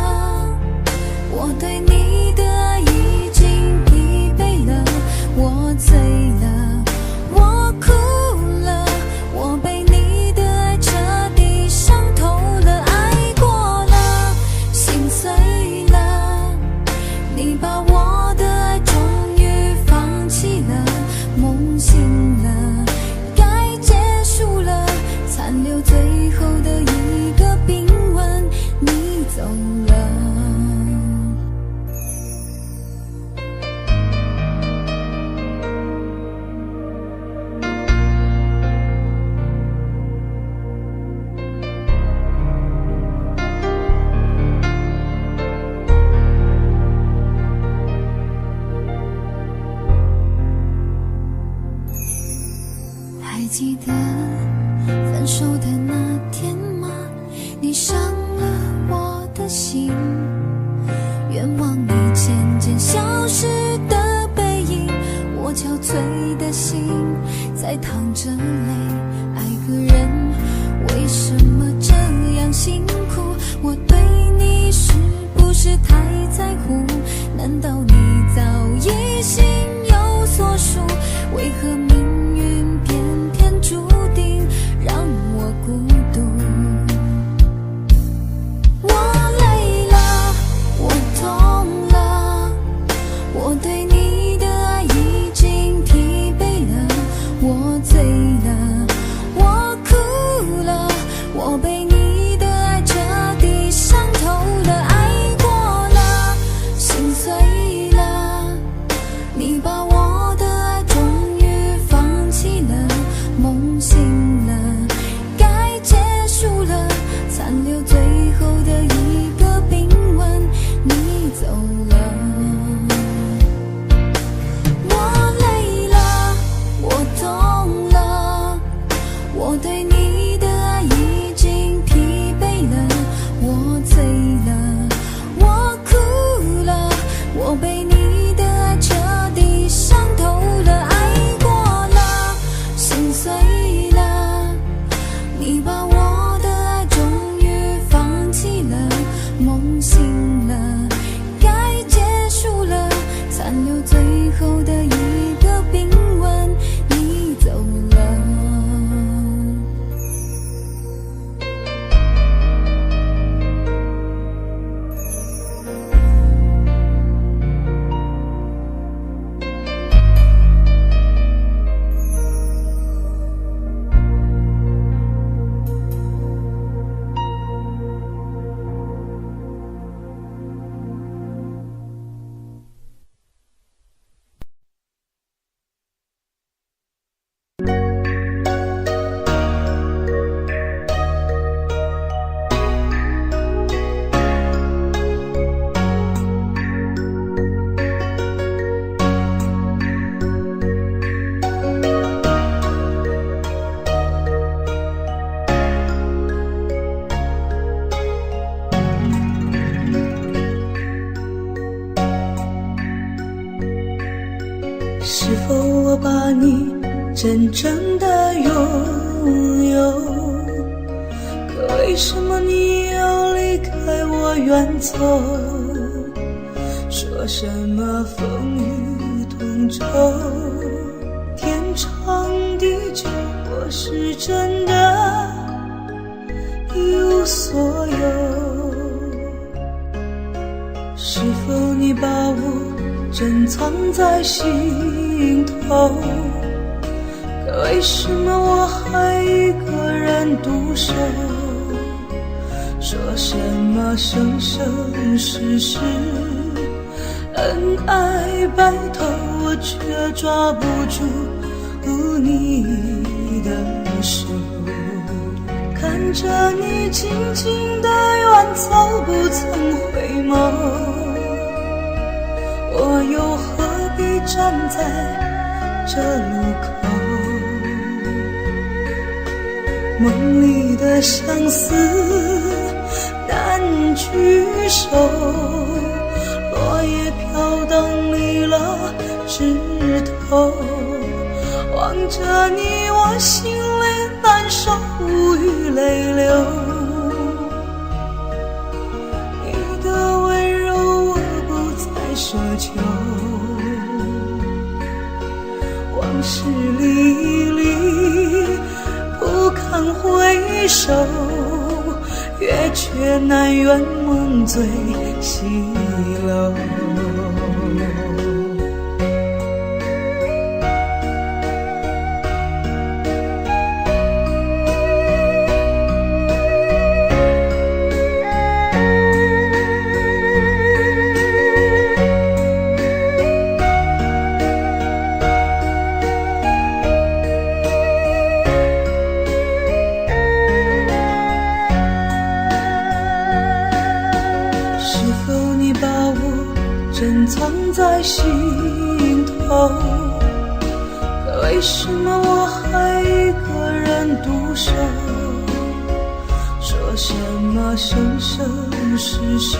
我对你的爱已经疲惫了，我醉了，我哭了，我被你的爱彻底伤透了，爱过了，心碎了，你把我的爱终于放弃了，梦醒了，该结束了，残留最后的一个冰吻，你走了。还记得分手的那天吗？你伤了我的心，愿望你渐渐消失的背影，我憔悴在淌着泪。爱个人为什么这样辛苦？我对你是不是太在乎？难道你早已心有所属？为何命运偏偏注定让我孤独？我累了，我痛了，我对你的爱已经疲惫了，我醉了，我哭了，我被你的爱彻底伤透了，爱过了，心碎了，你把我的爱终于放弃了，梦醒了，该结束了，残留最后的一个冰吻，你走了。我累了，我痛了，我对你的爱已经疲惫了，我醉了，我哭了，我被你的爱彻底伤透了，爱过了，心碎了，你把我的爱终于放弃了，梦醒了，该结束了，残留最后的一个冰吻，你走了。是否我把你真正的拥有？可为什么你要离开我远走？说什么风雨同舟，天长地久，我是真的一无所有。是否你把我珍藏在心头？可为什么我还一个人独守？说什么生生世世恩爱白头，我却抓不住你的手。看着你静静地远走，不曾回眸，我又何必站在这路口？梦里的相思难聚首，落叶飘荡离了枝头。望着你，我心里难受，无语泪流。你的温柔我不再奢求，往事历历不堪回首，月缺难圆梦醉西楼。珍藏在心头，可为什么我还一个人独守？说什么生生世世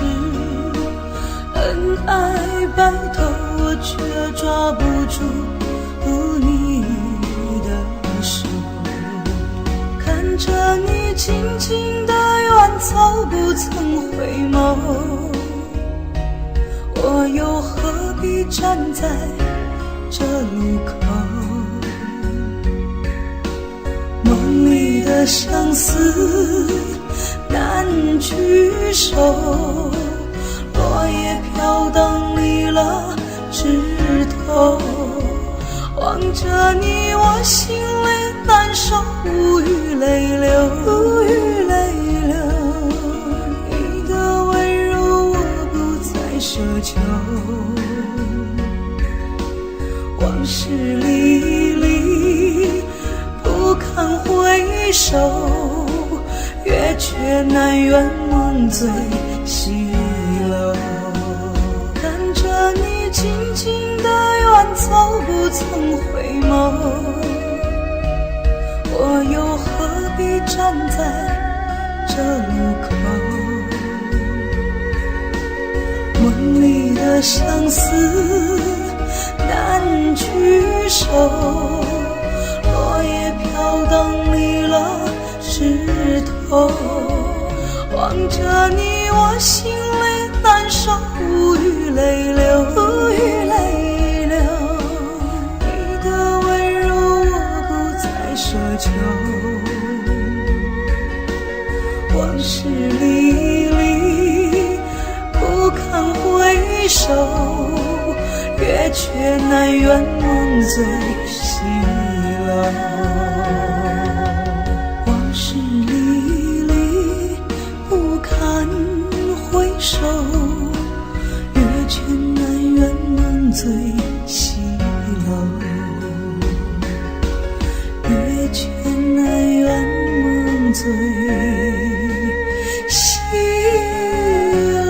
恩爱白头，我却抓不住你的看着你静静的远走，不曾回眸，我又何必站在这路口？梦里的相思难聚首，落叶飘荡离了枝头。望着你，我心里难受，无语泪流，无语泪流。你的温柔我不再奢求，往事历历不堪回首，月缺难圆梦醉西楼。看着你静静的远走，不曾回眸，我又何必站在这路口？梦里的相思难聚首，落叶飘荡离了枝头。望着你，我心里难受，无语泪流，无语泪流。你的温柔我不再奢求，往事历历不堪回首，月缺难圆梦醉西楼。往事历历不堪回首，月缺难圆梦醉西楼。月缺难圆梦醉西楼。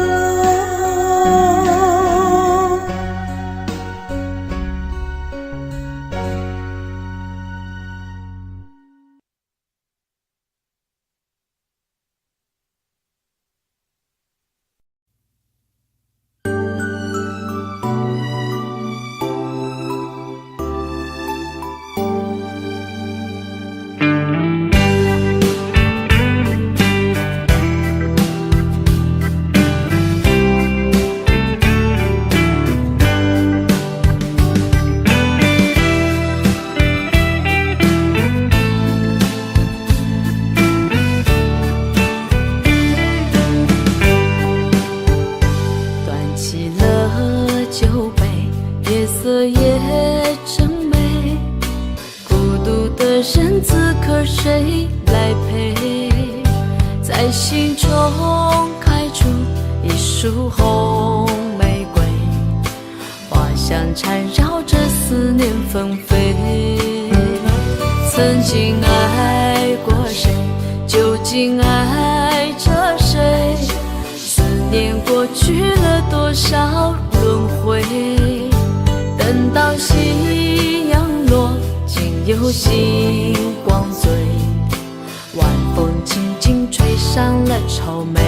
谁来陪？在心中开出一束红玫瑰，花香缠绕着思念纷飞。曾经爱过谁，究竟爱着谁？思念过去了多少轮回？等到夕阳落，竟有星光醉，晚风轻轻吹上了愁眉。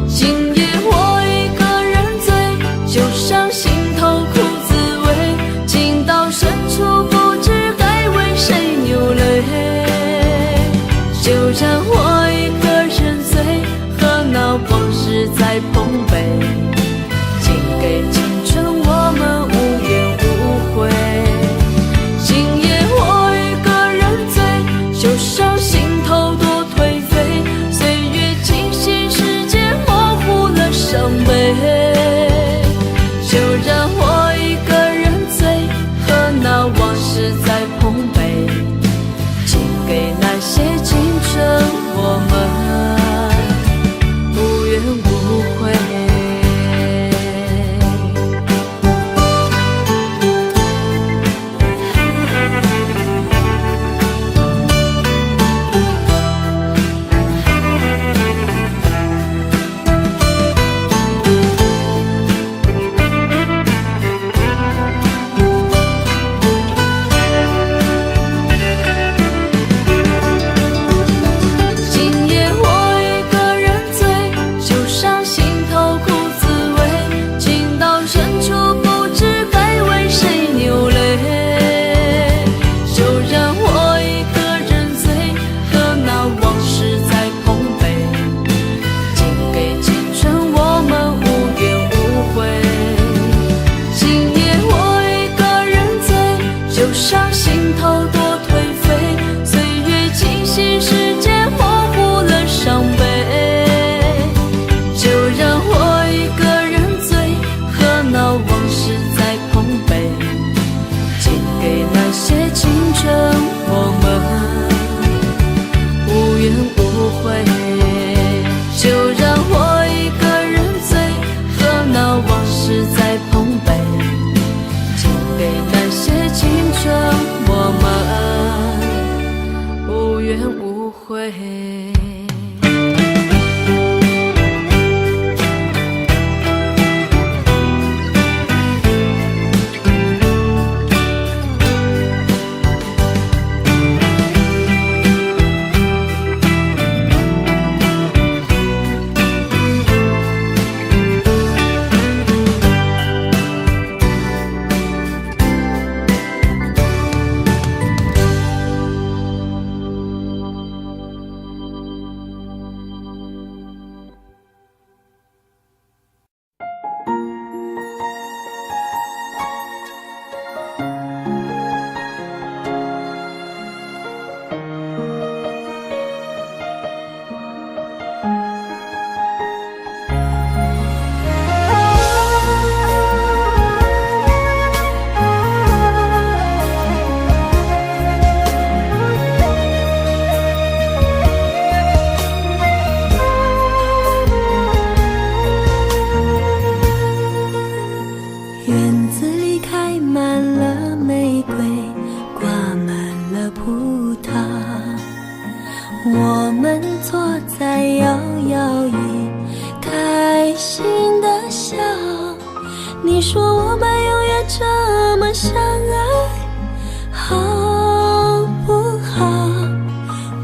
今夜我一个人醉，就像心头苦滋味，情到深处不知该为谁流泪。就让我一个人醉，和那往事在碰杯，敬给青春我们无怨无悔。今夜我一个人醉，就上心头多颓废，岁月侵袭世界，模糊了伤悲。就让我一个人醉，和那往事在碰杯，敬给那些青春我们无怨无悔。就让我一个人醉，和那往事在碰杯，敬给那些青春我们无怨无悔。院子里开满了玫瑰，挂满了葡萄。我们坐在摇摇椅，开心的笑。你说我们永远这么相爱，好不好？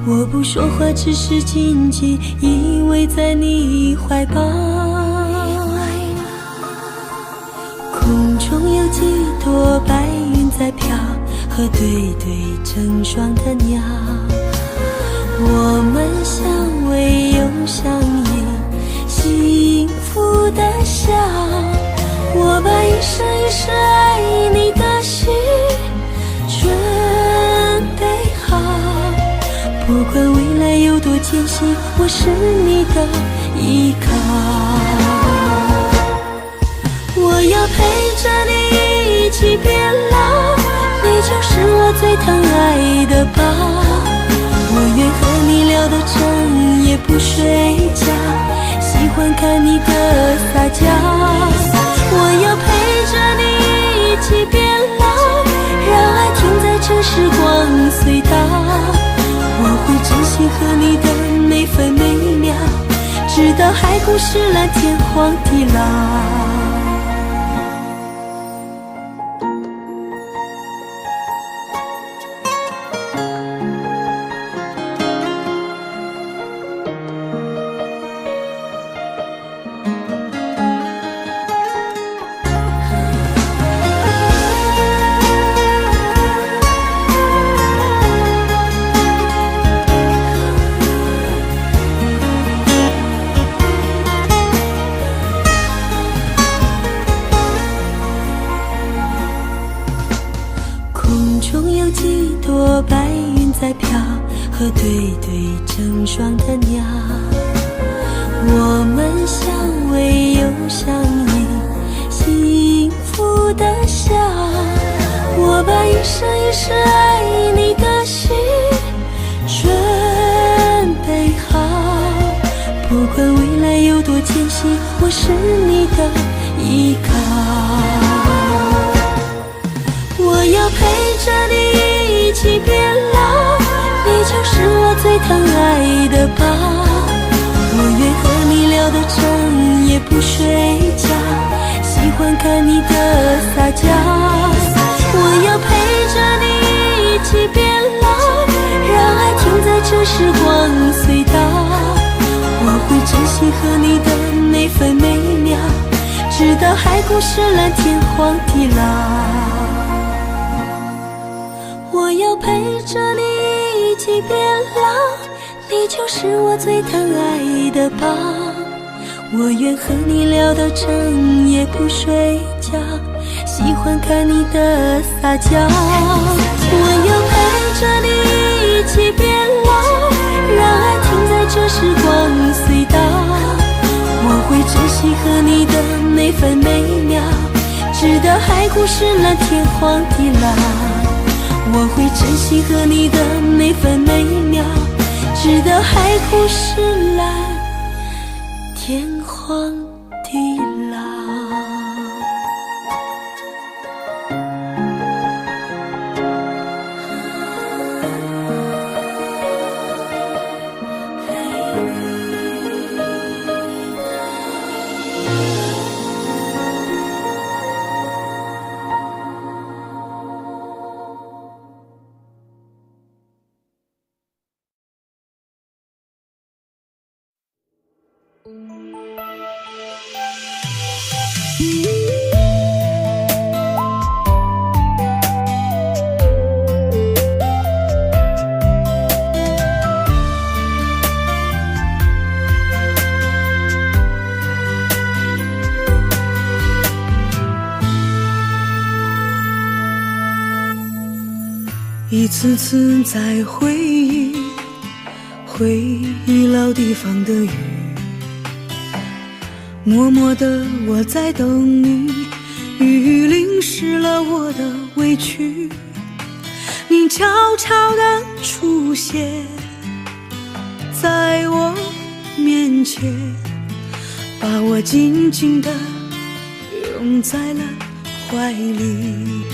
我不说话，只是紧紧依偎在你怀抱。空中有几朵白云在飘，和对对成双的鸟。我们相偎又相依，幸福的笑。我把一生一世爱你的心准备好，不管未来有多艰辛，我是你的依靠。我要陪着你一起变老，你就是我最疼爱的宝。我愿和你聊到整夜不睡觉，喜欢看你的撒娇。我要陪着你一起变老，让爱停在这时光隧道。我会珍惜和你的每分每秒，直到海枯石烂，天荒地老。几朵白云在飘，和对对成双的鸟。我们相偎又相依，幸福的笑。我把一生一世爱你的心准备好，不管未来有多艰辛，我是你的依靠。我要陪着你一起变老，你就是我最疼爱的宝。我愿和你聊到整夜不睡觉，喜欢看你的撒娇。我要陪着你一起变老，让爱停在这时光隧道。我会珍惜和你的每分每秒，直到海枯石烂，天荒地老。我要陪着你一起变老，你就是我最疼爱的宝。我愿和你聊到整夜不睡觉，喜喜欢看你的撒娇，我要陪着你一起变老，让爱停在这时光隧道。我会珍惜和你的每分每秒，直到海枯石烂天荒地老。我会珍惜和你的每分每秒，直到海枯石烂天荒地老。一次次在回忆老地方的雨，默默的我在等你，雨淋湿了我的委屈，你悄悄地出现在我面前，把我紧紧地拥在了怀里。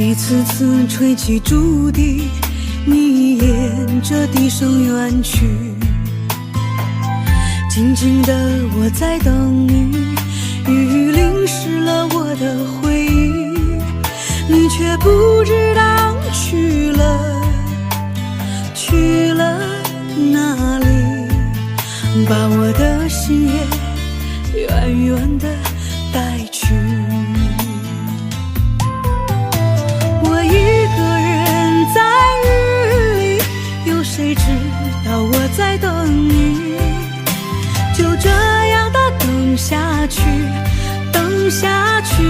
一次次吹起竹笛，你沿着笛声远去，静静的我在等你，雨淋湿了我的回忆，你却不知道去了哪里，把我的心也远远的带去。谁知道我在等你，就这样的等下去，等下去。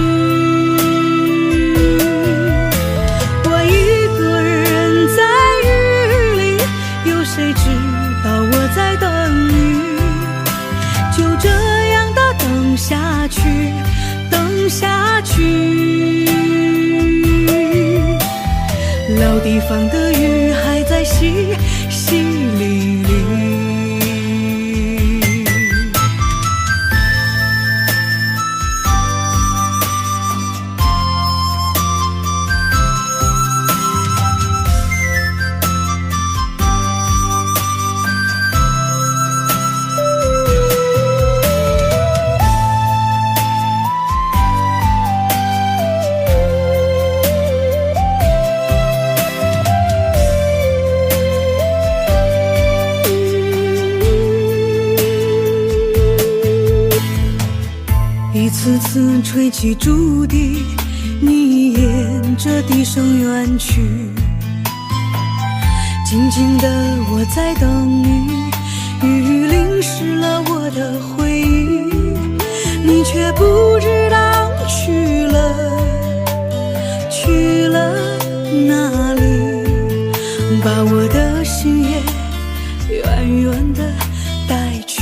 我一个人在雨里，有谁知道我在等你，就这样的等下去，等下去。老地方的雨还在淅淅沥沥。一次次吹起竹笛，你沿着笛声远去，静静的我在等你，雨淋湿了我的回忆，你却不知道去了哪里，把我的心也远远的带去。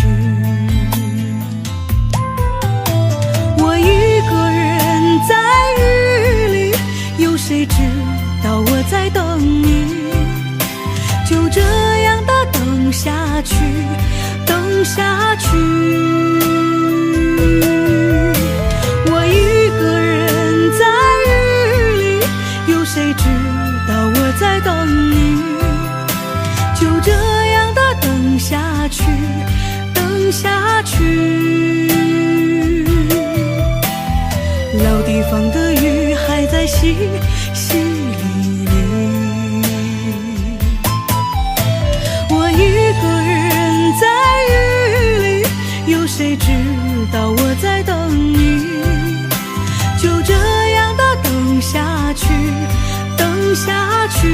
谁知道我在等你，就这样的等下去，等下去。我一个人在雨里，有谁知道我在等你，就这样的等下去，等下去。老地方的雨还在淅淅沥沥，我一个人在雨里，有谁知道我在等你，就这样的等下去，等下去。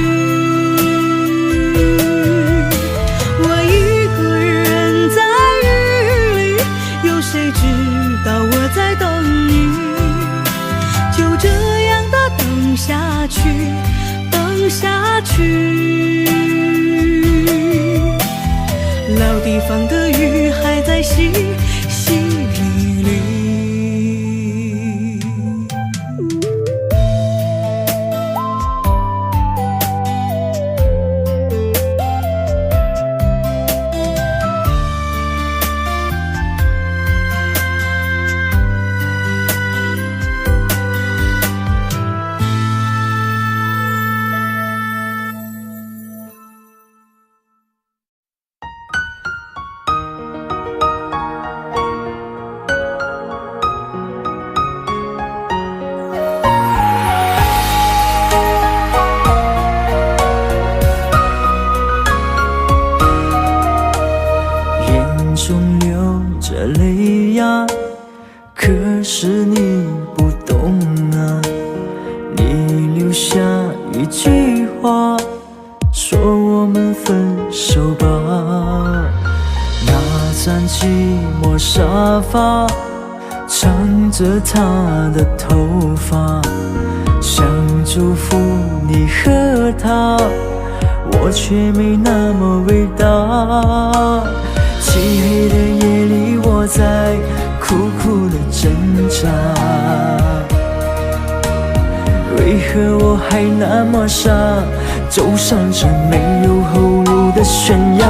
我一个人在雨里，有谁知道我在下去，等下去。老地方的雨还在淅淅沥沥。中流着泪呀，可是你不懂啊。你留下一句话，说我们分手吧。那张寂寞沙发，藏着他的头发，想祝福你和他，我却没那么伟大。漆黑的夜里，我在苦苦的挣扎，为何我还那么傻，走上这没有后路的悬崖？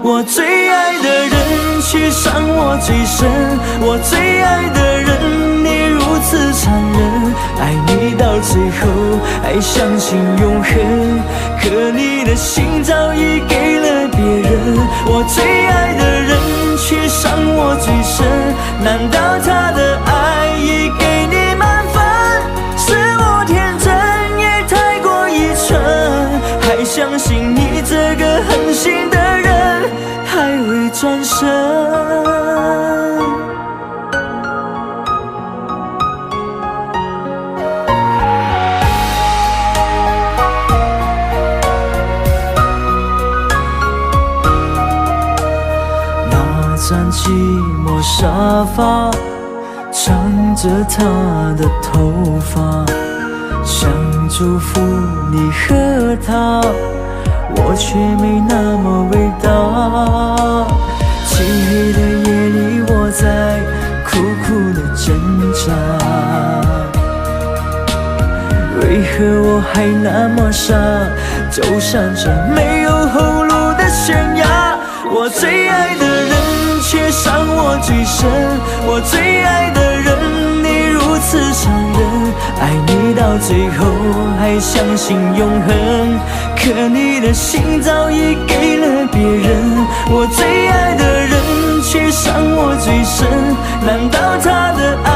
我最爱的人却伤我最深，我最爱的人你如此残忍，爱你到最后还相信永恒，可你的心早已给了别人。我最爱的人却伤我最深，难道他的爱已给你满分？是我天真也太过愚蠢，还相信你这个狠心的人还会转身。张寂寞沙发，藏着他的头发，想祝福你和他，我却没那么伟大。漆黑的夜里，我在苦苦的挣扎，为何我还那么傻，走上这没有后路的悬崖？我最爱的人却伤我最深，我最爱的人你如此残忍，爱你到最后还相信永恒，可你的心早已给了别人。我最爱的人却伤我最深，难道他的爱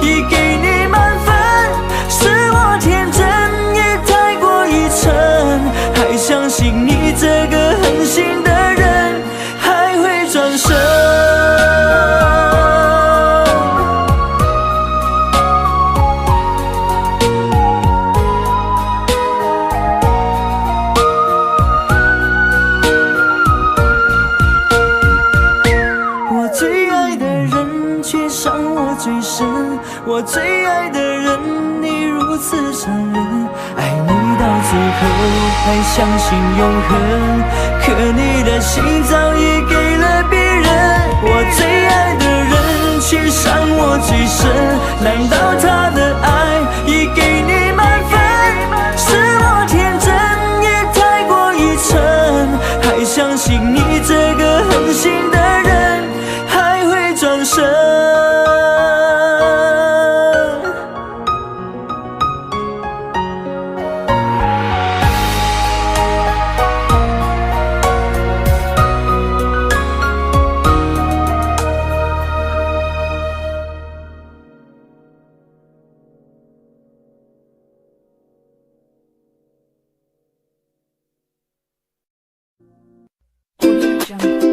已给你满分？是我天真也太过愚蠢，还相信你这个狠心的人还会转身。我最爱的人却伤我最深，我最爱的人你如此残忍，爱你到最后还相信永恒，可你的心早已给了别人。我最爱的人却伤我最深，难道他的爱已给你满分？是我天真也太过愚蠢，还相信你这个狠心的人还会转身。Audio Jungle.